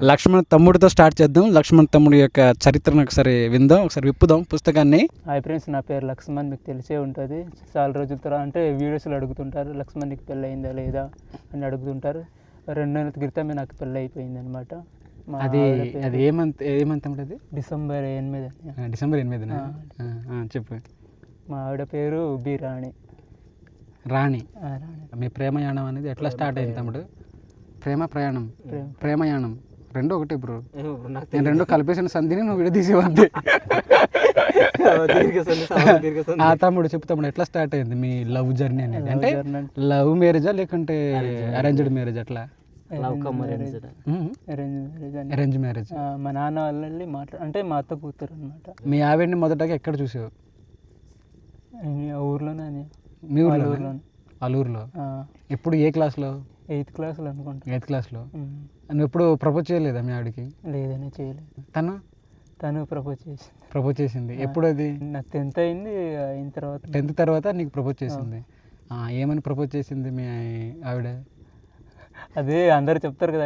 లక్ష్మణ్ తమ్ముడితో స్టార్ట్ చేద్దాం. లక్ష్మణ్ తమ్ముడి యొక్క చరిత్రను ఒకసారి విందాం, ఒకసారి విప్పుదాం పుస్తకాన్ని. హాయ్ ఫ్రెండ్స్, నా పేరు లక్ష్మణ్. మీకు తెలిసే ఉంటుంది, చాలా రోజుల తర్వాత అంటే వీడియోస్లో అడుగుతుంటారు లక్ష్మణ్కి పెళ్ళి అయిందా లేదా అని అడుగుతుంటారు. 2 నెలల క్రితమే నాకు పెళ్ళి అయిపోయింది అనమాట. అది ఏమంత అది డిసెంబర్ 8. డిసెంబర్ 8 చెప్పు. మా ఆవిడ పేరు బి రాణి. రాణి. రాణి. మీ ప్రేమయానం అనేది ఎట్లా స్టార్ట్ అయింది తమ్ముడు? ప్రయాణం ప్రేమయానం రెండు ఒకటే బ్రో. నేను రెండు కలిపేసిన సంధిని నువ్వు విడదీసేవద్దే. తమ్ముడు చెప్పు తమ్ముడు, ఎట్లా స్టార్ట్ అయింది మీ లవ్ జర్నీ అనేది? అంటే లవ్ మ్యారేజా లేకుంటే అరేంజ్డ్ మ్యారేజ్? అట్లా అరేంజ్ మ్యారేజ్. మా నాన్న వాళ్ళు అంటే మా అత్త కూతురు అనమాట. మీ ఆవిడ్ని మొదటగా ఎక్కడ చూసావు? ఊర్లోనే. మీ ఊర్లో? అలూరులో. ఎప్పుడు ఏ క్లాస్లో? 8th క్లాస్లో అనుకుంటా. 8th క్లాస్లో. నువ్వు ఎప్పుడు ప్రపోజ్ చేయలేదా మీ ఆవిడకి? లేదని చేయలేదు. తను ప్రపోజ్ చేసింది ఎప్పుడు? అది నాకు 10th అయింది. అయిన తర్వాత 10th తర్వాత నీకు ప్రపోజ్ చేసింది. ఏమని ప్రపోజ్ చేసింది మీ ఆవిడ? అదే అందరు చెప్తారు కదా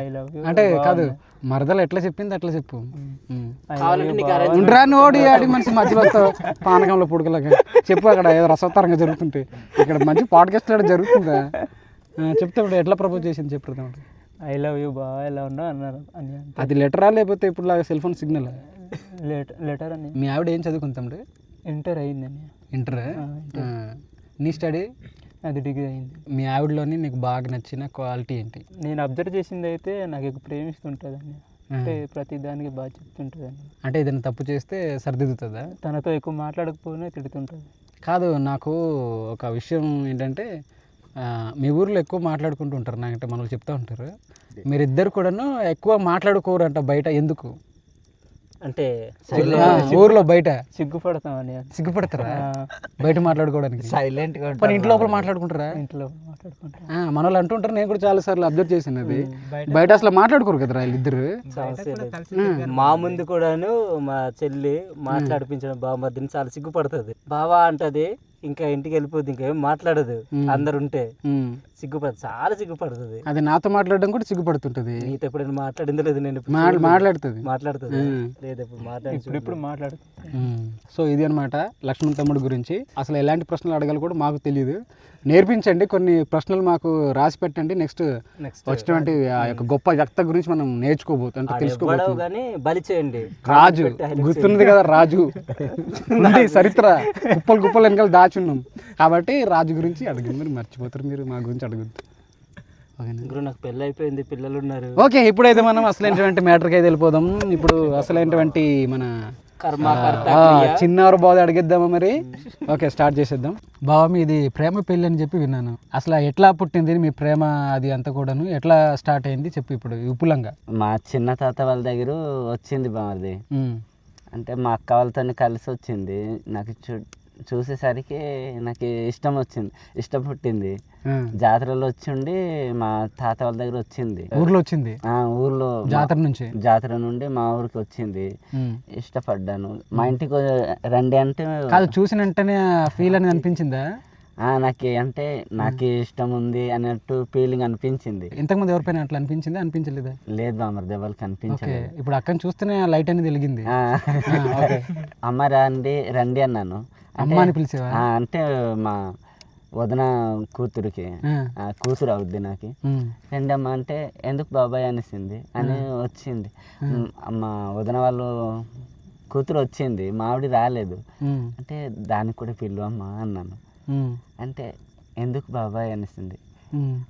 ఐ లవ్ యూ అంటే కాదు, మరదలు ఎట్లా చెప్పింది అట్లా చెప్పు. ఉండరా నోడి ఆడి మనిషి మధ్యలో పానకంలో పుడకలాగా చెప్పు. అక్కడ ఏదో రసవత్తరంగా జరుగుతుంటే ఇక్కడ మంచి పాడ్కాస్ట్ జరుగుతుందా? చెప్తాడు ఎట్లా ప్రపోజ్ చేసింది చెప్తాడు. ఐ లవ్ యూ బా, ఎలా ఉన్నా అన్నారు అని. అది లెటరా లేకపోతే ఇప్పుడు లాగా సెల్ ఫోన్ సిగ్నల్? లెటర్ అని. మీ ఆవిడ ఏం చదువుకుంటాడు? ఇంటర్ అయిందని. ఇంటర్. నీ స్టడీ? అది డిగ్రీ అయింది. మీ ఆవిడలోని నీకు బాగా నచ్చిన క్వాలిటీ ఏంటి? నేను అబ్జర్వ్ చేసింది అయితే నాకు ఎక్కువ ప్రేమిస్తుంటుందని. అంటే ప్రతి దానికి బాగా చెప్తుంటుందని. అంటే ఏదైనా తప్పు చేస్తే సరిదిద్దుతుందా? తనతో ఎక్కువ మాట్లాడకపోయినా తిడుతుంటుంది. కాదు, నాకు ఒక విషయం ఏంటంటే మీ ఊర్లో ఎక్కువ మాట్లాడుకుంటూ ఉంటారు, నాకంటే మనల్ని చెప్తూ ఉంటారు. మీరిద్దరు కూడాను ఎక్కువ మాట్లాడుకోరు అంట బయట. ఎందుకు అంటే ఊర్లో బయట సిగ్గుపడతామని? సిగ్గుపడతారా బయట మాట్లాడుకోవడానికి? సైలెంట్ గా ఇంటి లోపల మాట్లాడుకుంటారా? ఇంట్లో మాట్లాడుకుంటారు. మన వాళ్ళు అంటుంటారు, నేను కూడా చాలా సార్లు అబ్జర్వ్ చేశాను. అది బయట అసలు మాట్లాడుకోరు కదరా వీళ్ళిద్దరు. మా ముందు కూడాను మా చెల్లి మాట్లాడిపించడం బావమద్దని చాలా సిగ్గుపడుతుంది. బావా అంటది, ఇంకా ఇంటికి వెళ్ళిపోద్ది, ఇంకా ఏం మాట్లాడదు. అందరు ఉంటే సిగ్గుపడుతుంది, చాలా సిగ్గుపడుతుంది. అది నాతో మాట్లాడడం కూడా సిగ్గుపడుతుంటది. నీతో ఎప్పుడైనా మాట్లాడిందో లేదు? నేను మాట్లాడుతుంది లేదు, ఇప్పుడు మాట్లాడుతుంది. సో ఇది అనమాట లక్ష్మణ్ తమ్ముడు గురించి. అసలు ఎలాంటి ప్రశ్నలు అడగాలి కూడా మాకు తెలియదు. నేర్పించండి, కొన్ని ప్రశ్నలు మాకు రాసి పెట్టండి. నెక్స్ట్ వచ్చినటువంటి ఆ యొక్క గొప్ప వ్యక్త గురించి మనం నేర్చుకోబోతుంది, తెలుసుకోబోతుంది. బలి చేయండి. రాజు గుర్తున్నది కదా, రాజు చరిత్ర కుప్పలు కుప్పలు వెనకాల దాచున్నాం కాబట్టి రాజు గురించి అడగండి. మీరు మర్చిపోతారు, మీరు మా గురించి అడగద్దు. నాకు పెళ్ళి అయిపోయింది, పిల్లలు ఉన్నారు. ఓకే, ఇప్పుడైతే మనం అసలైనటువంటి మ్యాటర్కి అయితే వెళ్ళిపోదాం. ఇప్పుడు అసలైనటువంటి మన చిన్నవారు బాధ అడిగేద్దామా మరి? ఓకే, స్టార్ట్ చేసేద్దాం. బావ, మీది ప్రేమ పెళ్ళి అని చెప్పి విన్నాను. అసలు ఎట్లా పుట్టింది మీ ప్రేమ? అది అంతా కూడాను ఎట్లా స్టార్ట్ అయింది చెప్పు ఇప్పుడు విపులంగా. మా చిన్న తాత వాళ్ళ దగ్గర వచ్చింది బామది. అంటే మా అక్క వాళ్ళతో కలిసి వచ్చింది. నాకు చూసేసరికి నాకు ఇష్టం పుట్టింది. జాతరలో వచ్చిండి మా తాత వాళ్ళ దగ్గర వచ్చింది. ఊర్లో వచ్చింది? ఊర్లో జాతర నుండి మా ఊరికి వచ్చింది. ఇష్టపడ్డాను. మా ఇంటికి రండి అంటే కాదు, చూసిన వెంటనే ఫీల్ అనేది అనిపించిందా? నాకు ఇష్టం ఉంది అన్నట్టు ఫీలింగ్ అనిపించింది. ఇంతకుముందు ఎవరిపైన అట్లా అనిపించింది? అనిపించలేదా? లేదు బామర్ది, ఎవరికి అనిపించలేదు. ఇప్పుడు అక్కని చూస్తేనే లైట్ అనేది వెలిగింది. అమ్మ రండి అన్నాను. అమ్మ అని పిలిచేవా? అంటే మా వదిన కూతురికి, కూతురు అవుద్ది నాకు. రెండమ్మ అంటే ఎందుకు బాబాయ్ అనేసింది అని వచ్చింది. మా వదిన వాళ్ళు కూతురు వచ్చింది, మా ఆవిడ రాలేదు. అంటే దానికి కూడా పిలువమ్మా అన్నాను. అంటే ఎందుకు బాబాయ్ అనేసింది.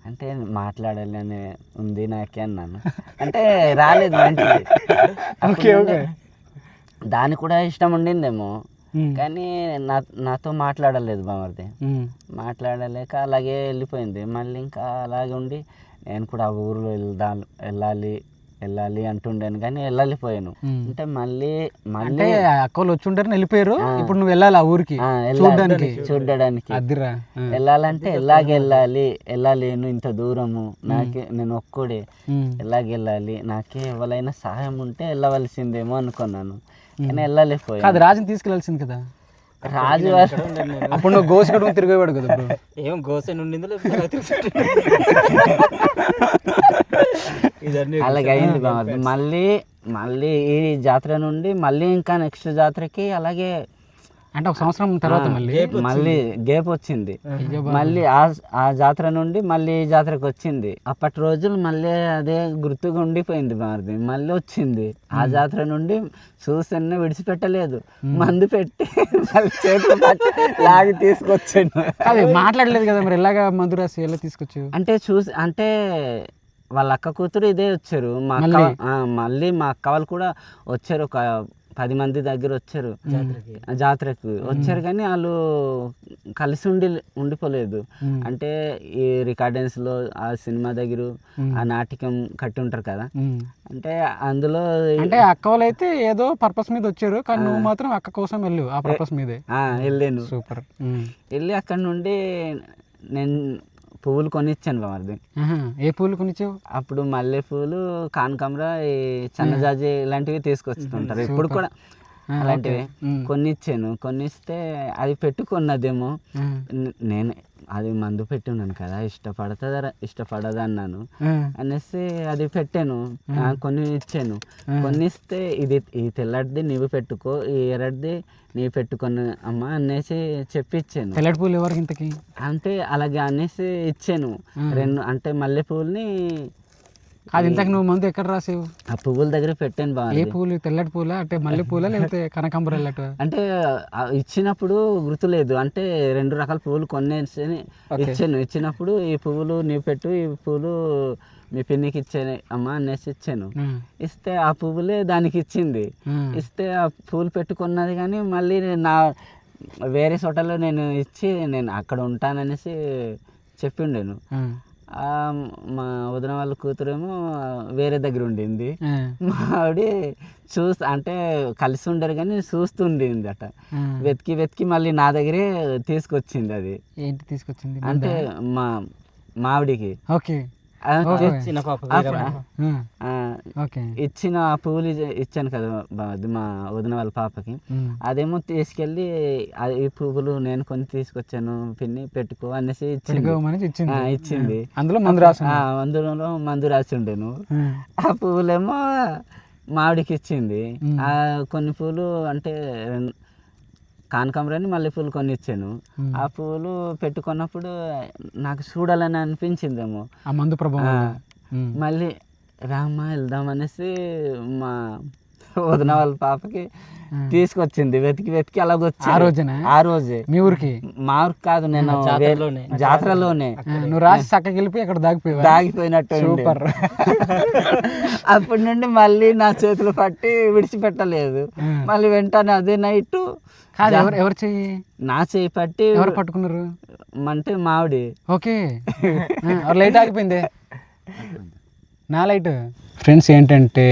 అంటే మాట్లాడాలి అని ఉంది నాకే అన్నాను. అంటే రాలేదు మంచిది. దానికి కూడా ఇష్టం ఉండిందేమో, కానీ నాతో మాట్లాడలేదు బామర్ది. మాట్లాడలేక అలాగే వెళ్ళిపోయింది. మళ్ళీ ఇంకా అలాగే ఉండి నేను కూడా ఆ ఊర్లో వెళ్ళాలి అంటుండేను, కానీ వెళ్ళలేకపోయాను. అంటే మళ్ళీ అక్కలు వచ్చి ఉంటారు, వెళ్ళిపోయారు. ఇప్పుడు నువ్వు వెళ్ళాలి ఆ ఊరికి చూడడానికి. వెళ్ళాలంటే వెళ్ళలేను, ఇంత దూరము నేను ఒక్కడే ఎలాగెళ్ళాలి, నాకే ఎవరైనా సహాయం ఉంటే వెళ్ళవలసిందేమో అనుకున్నాను, కానీ వెళ్ళలేకపోయాను. అది రాజుని తీసుకెళ్ళాల్సింది కదా. రాజు అప్పుడు నువ్వు గోసి కడుగు తిరిగేవాడు కదా. ఏం గోసెన్ ఉండిందో అలాగే అయింది బామర్ది. మళ్ళీ ఈ జాతర నుండి మళ్ళీ ఇంకా నెక్స్ట్ జాతరకి అలాగే అంటే ఒక సంవత్సరం తర్వాత మళ్ళీ గేప్ వచ్చింది. మళ్ళీ ఆ జాతర నుండి మళ్ళీ ఈ జాతరకు వచ్చింది. అప్పటి రోజులు మళ్ళీ అదే గుర్తుగా ఉండిపోయింది మారిది. మళ్ళీ వచ్చింది ఆ జాతర నుండి చూసన్న విడిచిపెట్టలేదు. మందు పెట్టి మళ్ళీ చేతులు పట్టి లాగి తీసుకొచ్చాను. అదే మాట్లాడలేదు కదా మరి, ఎలాగా మందు రాసి ఎలా తీసుకొచ్చు? అంటే వాళ్ళ అక్క కూతురు ఇదే వచ్చారు. మళ్ళీ మా అక్క వాళ్ళు కూడా వచ్చారు, ఒక 10 మంది దగ్గర వచ్చారు జాతరకు వచ్చారు. కానీ వాళ్ళు కలిసి ఉండిపోలేదు. అంటే ఈ రికార్డెన్స్లో ఆ సినిమా దగ్గర ఆ నాటకం కట్టి ఉంటారు కదా, అంటే అందులో అంటే అక్క వాళ్ళు అయితే ఏదో పర్పస్ మీద వచ్చారు, కానీ నువ్వు మాత్రం అక్క కోసం వెళ్ళు ఆ పర్పస్ మీదే. వెళ్ళాను. సూపర్. వెళ్ళి అక్కడ నుండి నేను పువ్వులు కొనిచ్చాను బామర్ది. ఏ పువ్వులు కొనిచ్చావు? అప్పుడు మల్లె పూలు, కానకాంబర, ఈ సన్నజాజి ఇలాంటివి తీసుకొస్తుంటారు ఇప్పుడు కూడా. అలాంటివి కొనిచ్చాను. కొనిస్తే అది పెట్టుకున్నదేమో, నేను అది మందు పెట్టి ఉన్నాను కదా, ఇష్టపడదా అన్నాను అనేసి అది పెట్టాను. కొన్ని ఇచ్చాను. కొన్నిస్తే ఈ తెల్లటిది నీవు పెట్టుకో, ఈ ఎర్రటిది నీ పెట్టుకొని అమ్మ అనేసి చెప్పిచ్చాను. తెల్లటి పూలు ఎవరికి ఇంతకి? అంటే అలాగే అనేసి ఇచ్చాను. 2 అంటే మల్లెపూలని. అది ఇంతకు నువ్వు మందు ఎక్కడ రాసావు? ఆ పువ్వుల దగ్గర పెట్టాను బాగా. ఏ పూలు? తెల్లటి పూల అంటే మల్లె పూల లేకపోతే కనకాంబర? అంటే ఇచ్చినప్పుడు గుర్తులేదు. అంటే 2 రకాల పువ్వులు కొనేసి ఇచ్చాను. ఇచ్చినప్పుడు ఈ పువ్వులు నీవు పెట్టు, ఈ పువ్వులు మీ పిన్నికి ఇచ్చాను అమ్మ అనేసి ఇచ్చాను. ఇస్తే ఆ పువ్వులే దానికి ఇచ్చింది. ఇస్తే ఆ పువ్వులు పెట్టుకున్నది. కానీ మళ్ళీ వేరే చోటలో నేను ఇచ్చి నేను అక్కడ ఉంటాననేసి చెప్పిండాను. మా వదిన వాళ్ళ కూతురేమో వేరే దగ్గర ఉండింది. మా ఆవిడ అంటే కలిసి ఉండరు కానీ చూస్తుండింది అట. వెతికి మళ్ళీ నా దగ్గరే తీసుకొచ్చింది. అది ఏంటి తీసుకొచ్చింది అంటే మా ఆవిడికి ఇచ్చిన ఆ పువ్వులు ఇచ్చాను కదా మా వదిన వాళ్ళ పాపకి. అదేమో తీసుకెళ్ళి ఈ పువ్వులు నేను కొన్ని తీసుకొచ్చాను పిన్ని పెట్టుకో అనేసి ఇచ్చింది. అందులో మందు రాసి ఉండేను. ఆ పువ్వులేమో మావిడికి ఇచ్చింది. ఆ కొన్ని పూలు అంటే కానకాంబరని మల్లెపూలు కొన్ని ఇచ్చాను. ఆ పువ్వులు పెట్టుకున్నప్పుడు నాకు చూడాలని అనిపించిందేమో ఆ మందు ప్రభావం. మళ్ళీ రామ్మ వెళ్దామనేసి మా వదిన వాళ్ళ పాపకి తీసుకొచ్చింది. వెతికి అలాగొచ్చి ఆ రోజే మీ ఊరికి? మా ఊరికి కాదు, నేను జాతరలోనే. నువ్వు రాసి చక్కకి వెళ్ళిపోయి అక్కడ దాగిపోయినట్టు. సూపర్. అప్పటి నుండి మళ్ళీ నా చేతులు పట్టి విడిచిపెట్టలేదు. మళ్ళీ వెంటనే అదే నైట్ ఎవరు చెయ్యి? నా చేయి పట్టి. ఎవరు పట్టుకున్నారు? అంటే మావిడి. ఓకే. లైట్ ఆగిపోయింది. నా లైట్. ఫ్రెండ్స్ ఏంటంటే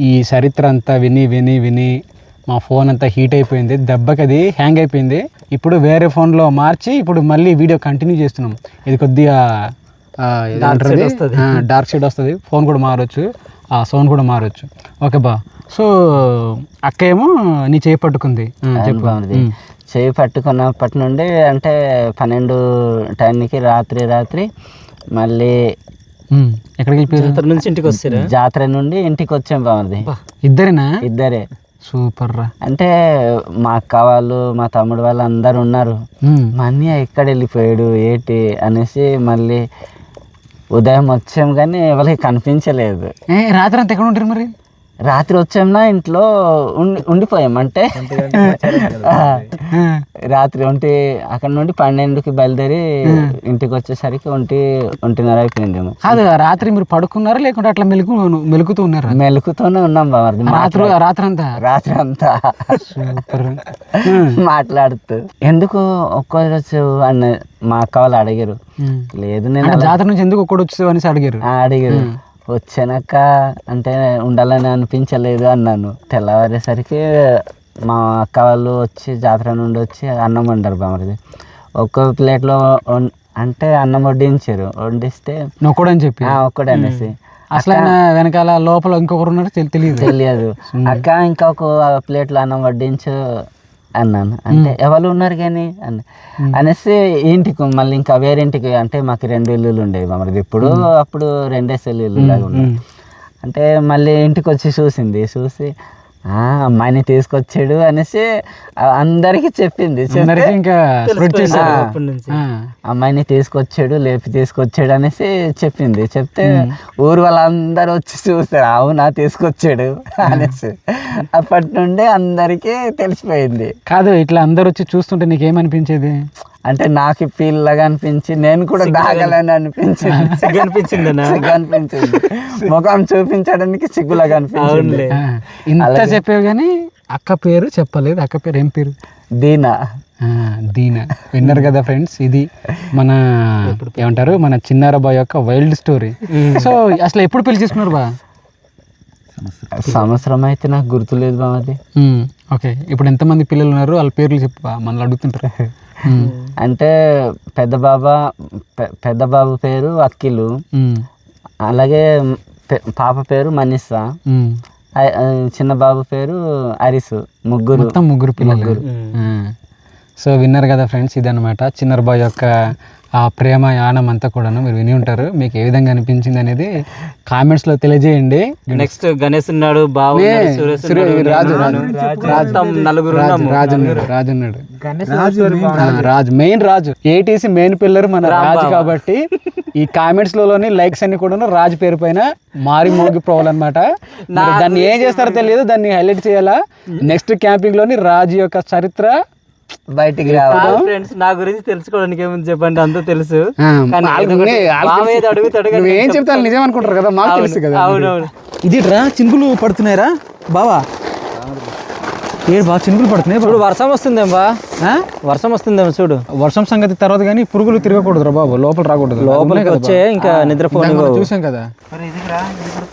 ఈ చరిత్ర అంతా విని మా ఫోన్ అంతా హీట్ అయిపోయింది. దెబ్బకి అది హ్యాంగ్ అయిపోయింది. ఇప్పుడు వేరే ఫోన్లో మార్చి ఇప్పుడు మళ్ళీ వీడియో కంటిన్యూ చేస్తున్నాం. ఇది కొద్దిగా డార్క్ సైడ్ వస్తుంది. ఫోన్ కూడా మారచ్చు, ఆ సౌండ్ కూడా మారచ్చు. ఓకే బా. సో అక్క ఏమో నీ చేయి పట్టుకుంది. చేయి పట్టుకున్నప్పటి నుండి అంటే 12 టైంకి రాత్రి మళ్ళీ ఎక్కడికి జాతర నుంచి ఇంటికి వస్తారా? జాతర నుండి ఇంటికి వచ్చాం బాగుంది. ఇద్దరేనా? ఇద్దరే. సూపర్ రా. అంటే మా అక్క వాళ్ళు మా తమ్ముడు వాళ్ళు అందరు ఉన్నారు. మా అన్నయ్య ఎక్కడ వెళ్ళిపోయాడు ఏంటి అనేసి మళ్ళీ ఉదయం వచ్చాం కానీ ఎవరికి కనిపించలేదు. రాత్రి అంతా ఎక్కడ ఉంటారు మరి? రాత్రి వచ్చాంనా ఇంట్లో ఉండిపోయాం. అంటే రాత్రి అక్కడ నుండి 12కి బయలుదేరి ఇంటికి వచ్చేసరికి 1:30 అయిపోయిందేమో. కాదు, రాత్రి మీరు పడుకున్నారా లేకుంటే అట్లా మెలుకుతూ ఉన్నారా? మెలుకుతూనే ఉన్నాం బాబు. రాత్రి అంతా మాట్లాడుతూ. ఎందుకు ఒక్కరోజు అన్న మా అక్క వాళ్ళు అడిగారు. లేదు నేను జాతర నుంచి ఎందుకు ఒక్కడు వచ్చేసావు అనేసి అడిగారు. వచ్చాక అంటే ఉండాలని అనిపించలేదు అన్నాను. తెల్లవారేసరికి మా అక్క వాళ్ళు వచ్చి జాతర నుండి వచ్చి అన్నం వండారు బామరిది. ఒక్కో ప్లేట్లో అంటే అన్నం వండిస్తే ఒక్కడని చెప్పి ఒక్కడే అనేసి. అసలు వెనకాల లోపల ఇంకొకరు ఉన్నారు తెలియదు. అక్క ఇంకొక ప్లేట్లో అన్నం వడ్డించు అన్నాను. అంటే ఎవరు ఉన్నారు కానీ అనేసి ఇంటికి మళ్ళీ ఇంకా వేరే ఇంటికి, అంటే మాకు 2 ఇల్లులు ఉండేవి మామూలుగా. ఇప్పుడు అప్పుడు 2 ఇల్లు లాగా ఉన్నాయి. అంటే మళ్ళీ ఇంటికి వచ్చి చూసి అమ్మాయిని తీసుకొచ్చాడు అనేసి అందరికి చెప్పింది. అందరికీ ఇంకా spread చేశారు. అప్పటి నుంచి అమ్మాయిని తీసుకొచ్చాడు, లేపి తీసుకొచ్చాడు అనేసి చెప్పింది. చెప్తే ఊరు వాళ్ళందరూ వచ్చి చూస్తారు, అవునా తీసుకొచ్చాడు అనేసి. అప్పటి నుండి అందరికీ తెలిసిపోయింది. కాదు, ఇట్లా అందరు వచ్చి చూస్తుంటే నీకేమనిపించేది? అంటే నాకు పిల్లగా అనిపించి నేను కూడా దాగలని అనిపించింది. సిగ్గు అనిపించింది సిగ్గు అనిపించింది, ముఖం చూపించడానికి సిగ్గులాగా అనిపించింది. ఇంత చెప్పావు కానీ అక్క పేరు చెప్పలేదు. అక్క పేరు ఏం పేరు? దీనా. దీనా. విన్నారు కదా ఫ్రెండ్స్, ఇది మన ఏమంటారు మన చిన్నారబాయ్ యొక్క వైల్డ్ స్టోరీ. సో అసలు ఎప్పుడు పెళ్లి చేసుకున్నారు బా? సంవత్సరం అయితే నాకు గుర్తులేదు బామది. ఓకే, ఇప్పుడు ఎంతమంది పిల్లలు ఉన్నారు? వాళ్ళ పేర్లు చెప్పు, మనల్ని అడుగుతుంటారు. అంటే పెద్ద బాబు పేరు అఖిలు, అలాగే పాప పేరు మనీషా, చిన్న బాబు పేరు హరిసు. ముగ్గురు పిల్లలు. సో విన్నారు కదా ఫ్రెండ్స్, ఇదనమాట చిన్నర్ బాయ్ యొక్క ఆ ప్రేమ యానం అంతా కూడాను మీరు విని ఉంటారు. మీకు ఏ విధంగా అనిపించింది అనేది కామెంట్స్లో తెలియజేయండి. నెక్స్ట్ గణేష్ ఉన్నాడు, బాబు రాజు ఉన్నాడు. రాజు మెయిన్ రాజు, ఏటీసీ మెయిన్ పిల్లర్ మన రాజు. కాబట్టి ఈ కామెంట్స్ లోని లైక్స్ అన్ని కూడా రాజు పేరు పైన మారి మోగిపోవాలన్నమాట. దాన్ని ఏం చేస్తారో తెలియదు, దాన్ని హైలైట్ చేయాలా. నెక్స్ట్ క్యాంపింగ్ లోని రాజు యొక్క చరిత్ర బయటికి రావాలి. ఫ్రెండ్స్ నా గురించి తెలుసుకోవడానికి ఏముంది చెప్పండి, అంతా తెలుసు. ఏం చెప్తాను నిజం అనుకుంటారు కదా, మాకు తెలుసు కదా. అవునవును. ఇది రా చినుకులు పడుతున్నాయిరా బావా, ఏడు బాగా చినుకులు పడుతున్నాయి. చూడు వర్షం వస్తుందేం బా, వర్షం వస్తుందేమో చూడు. వర్షం సంగతి తర్వాత కానీ పురుగులు తిరగకూడదురా బాబు, లోపల రాకూడదు. లోపలికి వచ్చే ఇంకా నిద్రపోని చూసాం కదా.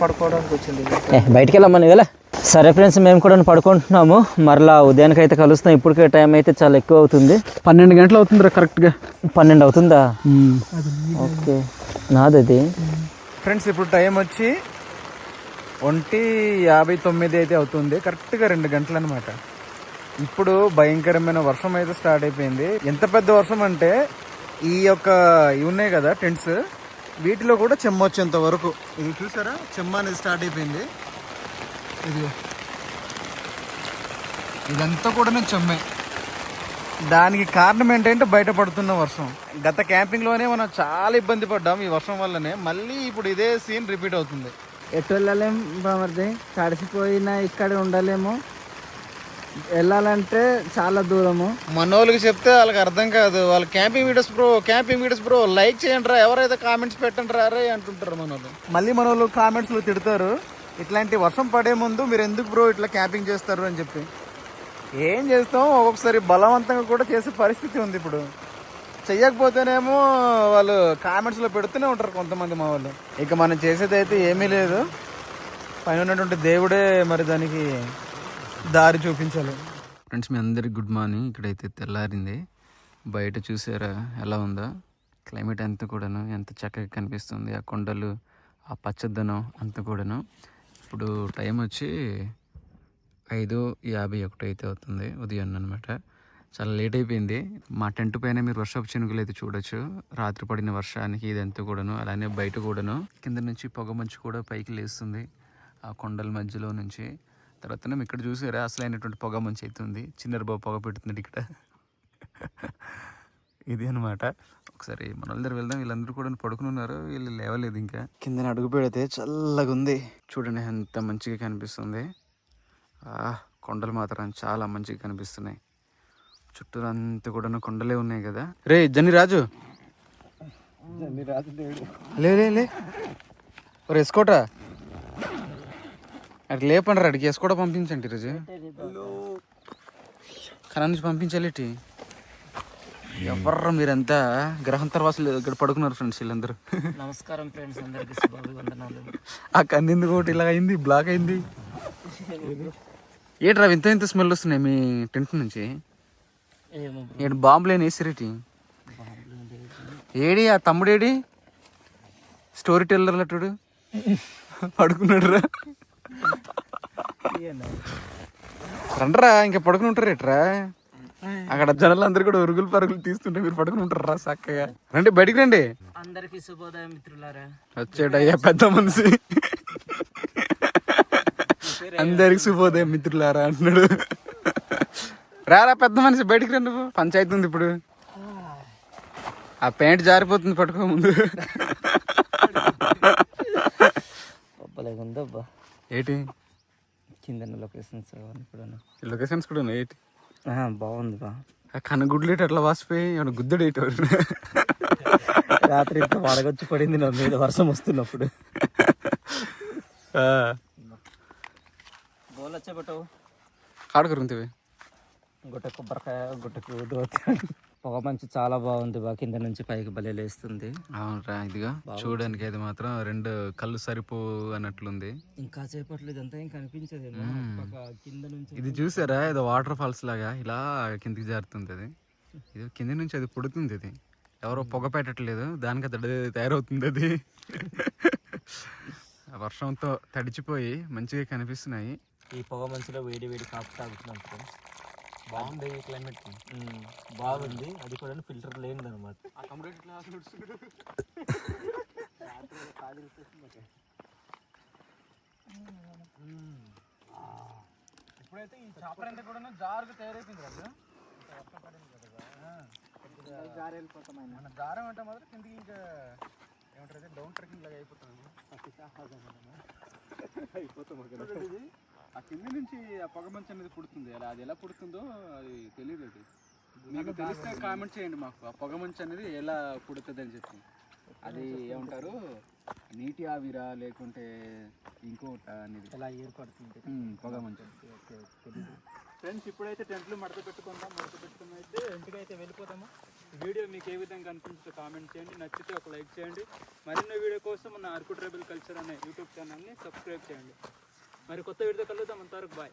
పడుకోవడానికి వచ్చింది. బయటికి వెళ్ళమని వెళ్ళా. సరే ఫ్రెండ్స్, మేము కూడా పడుకుంటున్నాము. మరలా ఉదయానికి అయితే కలుస్తాం. ఇప్పటికే టైం అయితే చాలా ఎక్కువ అవుతుంది. 12 గంటలు అవుతుందిరా కరెక్ట్గా. 12 అవుతుందా? ఓకే, నాదది. ఫ్రెండ్స్ ఇప్పుడు టైం వచ్చి 1:59 అయితే అవుతుంది. కరెక్ట్గా 2 గంటలు అనమాట. ఇప్పుడు భయంకరమైన వర్షం అయితే స్టార్ట్ అయిపోయింది. ఎంత పెద్ద వర్షం అంటే ఈ యొక్క ఇవి ఉన్నాయి కదా టెంట్స్, వీటిలో కూడా చెమ్మ వచ్చేంత వరకు. ఇది చూసారా, చెమ్మ అనేది స్టార్ట్ అయిపోయింది. ఇదిగో ఇదంతా కూడా చెమ్మే. దానికి కారణం ఏంటంటే బయటపడుతున్న వర్షం. గత క్యాంపింగ్లోనే మనం చాలా ఇబ్బంది పడ్డాం ఈ వర్షం వల్లనే. మళ్ళీ ఇప్పుడు ఇదే సీన్ రిపీట్ అవుతుంది. ఎటు వెళ్ళలేము బామర్ది, తడిసిపోయినా ఇక్కడ ఉండలేము. వెళ్ళాలంటే చాలా దూరము. మనోళ్ళకి చెప్తే వాళ్ళకి అర్థం కాదు. వాళ్ళు క్యాంపింగ్ వీడియోస్ బ్రో లైక్ చేయండి రా, ఎవరైతే కామెంట్స్ పెట్టండి రా రే అంటుంటారు మనోళ్ళు. మళ్ళీ మనోళ్ళు కామెంట్స్లో తిడతారు, ఇట్లాంటి వర్షం పడే ముందు మీరు ఎందుకు బ్రో ఇట్లా క్యాంపింగ్ చేస్తారు అని చెప్పి. ఏం చేస్తాం, ఒక్కొక్కసారి బలవంతంగా కూడా చేసే పరిస్థితి ఉంది. ఇప్పుడు చెయ్యకపోతేనేమో వాళ్ళు కామెంట్స్లో పెడుతూనే ఉంటారు కొంతమంది మా వాళ్ళు. ఇక మనం చేసేది అయితే ఏమీ లేదు, పైన ఉన్నటువంటి దేవుడే మరి దానికి దారి చూపించాలి. ఫ్రెండ్స్ మీ అందరికి గుడ్ మార్నింగ్. ఇక్కడైతే తెల్లారింది. బయట చూసారా ఎలా ఉందో క్లైమేట్ అంతా కూడాను, ఎంత చక్కగా కనిపిస్తుంది. ఆ కొండలు, ఆ పచ్చదనం అంతా కూడాను. ఇప్పుడు టైం వచ్చి 5:51 అయితే అవుతుంది ఉదయం అనమాట. చాలా లేట్ అయిపోయింది. మా టెంట్ పైన మీరు వర్షపు చినుకులు అయితే చూడొచ్చు. రాత్రి పడిన వర్షానికి ఇదంతా కూడాను, అలానే బయట కూడాను కింద నుంచి పొగ మంచు కూడా పైకి లేస్తుంది ఆ కొండల మధ్యలో నుంచి. తర్వాత ఇక్కడ చూసారా అసలైనటువంటి పొగ మంచి అవుతుంది. చిన్నరబాబు పొగ పెడుతుంది ఇక్కడ. ఇది అనమాట. ఒకసారి మన వాళ్ళ దగ్గర వెళ్దాం. వీళ్ళందరూ కూడా పడుకుని ఉన్నారు, వీళ్ళు లేవలేదు ఇంకా. కింద అడుగు పెడితే చల్లగా ఉంది. చూడండి ఎంత మంచిగా కనిపిస్తుంది. కొండలు మాత్రం చాలా మంచిగా కనిపిస్తున్నాయి. చుట్టూరు అంతా కూడా కొండలే ఉన్నాయి కదా. రే జని రాజు లే వేసుకోటా, అటు లేపండి రా, అడిగి వేసుకోవడం పంపించండి రోజు. కన్నా నుంచి పంపించాలి. ఎవర్రా మీరంతా గ్రహం తర్వాతలు ఇక్కడ పడుకున్నారు ఫ్రెండ్స్ వీళ్ళందరూ. నమస్కారం ఫ్రెండ్స్ అందరికీ, ఆ కన్నెందుకు ఒకటి ఇలా అయింది, బ్లాక్ అయింది. ఏట్రా ఇంత స్మెల్ వస్తున్నాయి మీ టెంట్ నుంచి? ఏడు బాంబులేని వేసిరేటి? ఏడి ఆ తమ్ముడేడి స్టోరీ టెల్లర్ లట్టుడు పడుకున్నాడు రా. రండ్రా ఇంకా పడుకుని ఉంటారు ఏట్రా? అక్కడ జనాలందరూ కూడా ఉరుగులు పరుగులు తీస్తుంటే మీరు పడుకుని ఉంటారా చక్కగా? రండి బయటికి రండి. అందరికీ శుభోదయం మిత్రులారా. వచ్చాడయ్యా పెద్ద మనిషి. అందరికి శుభోదయం మిత్రులారా అంటున్నాడు. రారా పెద్ద మనిషి బయటికి రా, నువ్వు పంచాయతీ ఉంది ఇప్పుడు. ఆ ప్యాంట్ జారిపోతుంది పట్టుకో ముందు. ఉందబ్బా ఏంటి కింద లొకేషన్స్ కూడా లొకేషన్స్ కూడా ఉన్నాయి ఏంటి? బాగుంది బా. కనుగుడ్లేటి అట్లా వాసిపోయి ఏమైనా గుద్దడు ఏంటి రాత్రి ఇంత వడగొచ్చి పడింది నా మీద వర్షం వస్తున్నప్పుడు. బోల్ వచ్చేబట్టవు కాడుకురుంతివి గుట్ట కొబ్బరికాయ గుట్టకు దోత. పొగ మంచి చాలా బాగుంది బా, కింద నుంచి పైకి భలే లేస్తుంది. అవునరా, ఇదిగా చూడడానికి అయితే మాత్రం రెండు కళ్ళు సరిపో అన్నట్లుంది. ఇంకా సేపట్లో ఇదంతా ఏం కనిపించదు కింద నుంచి. ఇది చూసారా, ఏదో వాటర్ ఫాల్స్ లాగా ఇలా కిందికి జారుతుంది. అది ఇది కింది నుంచి అది పుడుతుంది. ఇది ఎవరో పొగ పెట్టట్లేదు, దానికి తయారవుతుంది. అది వర్షంతో తడిచిపోయి మంచిగా కనిపిస్తున్నాయి. ఈ పొగ మంచులో వేడి వేడి కాపు తాగుతున్నప్పుడు బాగుంది. క్లైమేట్ బాగుంది. అది కూడా ఫిల్టర్ లేనిది అనమాట. ఇప్పుడైతే ఈ చాపర్ అంతా కూడా జారుగా తయారైపోయింది కదా. మన జారం అంటే మాత్రం కిందికి ఇంకా ఏమంటారు, డౌన్ ట్రెక్కింగ్ లాగా అయిపోతాం. ఆ కింది నుంచి ఆ పొగ మంచు అనేది పుడుతుంది. అలా అది ఎలా పుడుతుందో అది తెలియదు. అది మీకు తెలిస్తే కామెంట్ చేయండి మాకు, ఆ పొగ మంచు అనేది ఎలా పుడుతుంది అని చెప్పి. అది ఏమంటారు, నీటి ఆవిరా లేకుంటే ఇంకోట అనేది ఎలా ఏర్పడుతుంది పొగ మంచు. ఫ్రెండ్స్, ఇప్పుడైతే టెంట్లు మడత పెట్టుకుందాం. అయితే ఇంటికి అయితే వెళ్ళిపోతాము. వీడియో మీకు ఏ విధంగా అనిపించిందో కామెంట్ చేయండి. నచ్చితే ఒక లైక్ చేయండి. మరిన్ని వీడియో కోసం మన అరకు ట్రైబల్ కల్చర్ అనే యూట్యూబ్ ఛానల్ని సబ్స్క్రైబ్ చేయండి. మరి కొత్త వీడియో కలుద్దాం. అంతవరకు బాయ్.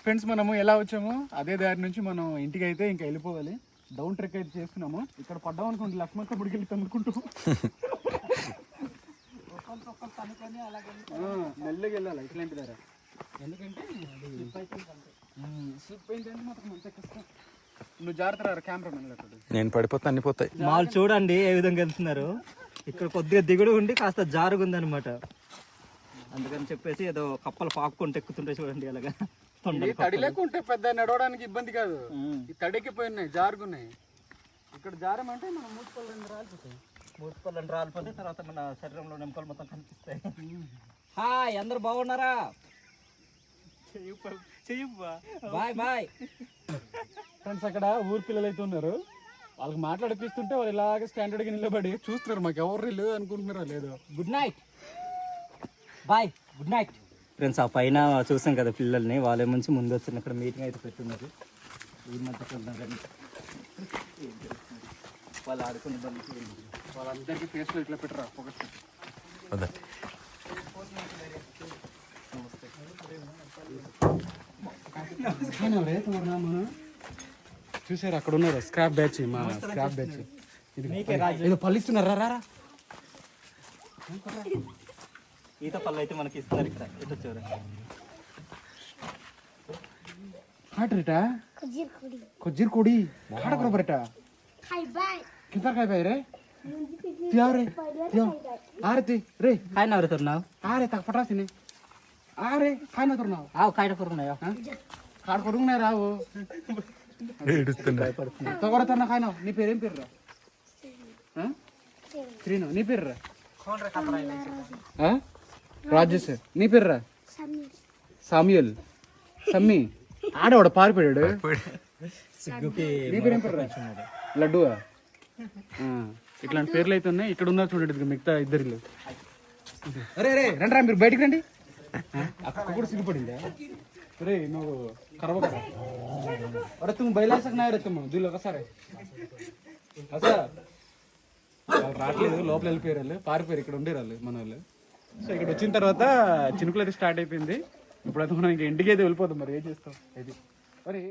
ఫ్రెండ్స్, మనము ఎలా వచ్చామో అదే దారి నుంచి మనం ఇంటికి అయితే ఇంకా వెళ్ళిపోవాలి. డౌన్ ట్రెక్ అయితే చేస్తున్నాము. ఇక్కడ పడ్డాం అనుకోండి, లక్ష్మణ్ గుడికి వెళ్తాం అనుకుంటూ మెల్లగా వెళ్ళాలి ఇట్లాంటి ధర. ఎందుకంటే స్లిప్ అయిందంటే మాత్రం అంతే కష్టం. నువ్వు జాగ్రత్త కెమెరామెన్. నేను పడిపోతే అన్ని పోతాయి. మాల్ చూడండి ఏ విధంగా వెళ్తున్నారు. ఇక్కడ కొద్దిగా దిగుడు ఉండి కాస్త జారుగుంది అనమాట. అందుకని చెప్పేసి ఏదో కప్పలు పాక్కుంటూ ఎక్కుతుంటే చూడండి అలాగా. తడి లేకుంటే పెద్ద నడవడానికి ఇబ్బంది కాదు. ఈ తడికిపోయినాయి, జారుగున్నాయి. ఇక్కడ జారమంటే మనం మూతిపళ్ళు రాలిపోతాయి. మూతిపళ్ళు రాలిపోతే తర్వాత మన శరీరంలో నెంపలు మొత్తం కనిపిస్తాయి. హాయ్, అందరు బాగున్నారా? Bye bye. ఫ్రెండ్స్, అక్కడ ఊరు పిల్లలు అయితే ఉన్నారు. వాళ్ళకి మాట్లాడిపిస్తుంటే వాళ్ళు ఇలాగే స్టాండర్డ్గా నిలబడి చూస్తున్నారు. మాకు ఎవరు లేదు అనుకుంటున్నారా లేదు. Good night boy. Good night friends. ఆ పైన చూసాం కదా పిల్లల్ని, వాళ్ళ నుంచి ముందు వచ్చిన ఇక్కడ మీటింగ్ అయితే పెట్టున్నారు. ఈ మధ్య వాళ్ళు ఆడుకుని వాళ్ళందరికీ ఫేస్లో ఇట్లా పెట్టరా ఫోకస్. చూసారు అక్కడ ఉన్నారు స్క్రాప్ బ్యాచ్, మా స్క్రాప్ బ్యాచ్. ఏదో పల్లిస్తున్నారా? రారా, ఈత పళ్ళు అయితే మనకి ఇస్తున్నారు ఇక్కడ. ఇటు చూడండి. రేటా కొజ్జీర్ కొడి ఆడకూర బరేటా కింద కాయ బాయ్ రే రే ఆరతి రే काय नाव रे तुझं नाव? आरे तक पटासीने आरे काय ना तुरनाव आव काय करू नये. కాడ కొడుకునే రావు తగొడతన్నా కాయన. నీ పేరేం పేరు రా? శ్రీను. నీ పేరు రా? రాజేష్. నీ పేరు రా? సామ్యుల్. సమ్మి ఆడవాడు పారిపోయాడు. నీ పేరేం పేరు రా? లడ్డువా. ఇట్లాంటి పేర్లు అయితే ఉన్నాయి. ఇక్కడ ఉన్నారు చూడండి మిగతా ఇద్దరు. అరే రే రండి రా, మీరు బయటికి రండి. అక్క కూడా సిగ్గుపడిందా? రే నువ్వు కరవ కదా. అరే తుమ్ము బయలాసకున్నా రే తుమ్ము దీనిలో ఒకసారి అసలు రావట్లేదు. లోపల వెళ్ళిపోయారు వాళ్ళు, పారిపోయారు. ఇక్కడ ఉండే వాళ్ళు మన వాళ్ళు. సో ఇక్కడ వచ్చిన తర్వాత చినుకులు అయితే స్టార్ట్ అయిపోయింది. ఇప్పుడైతే మనం ఇంకా ఇంటికి అయితే వెళ్ళిపోతాం. మరి ఏం చేస్తాం? ఇది మరి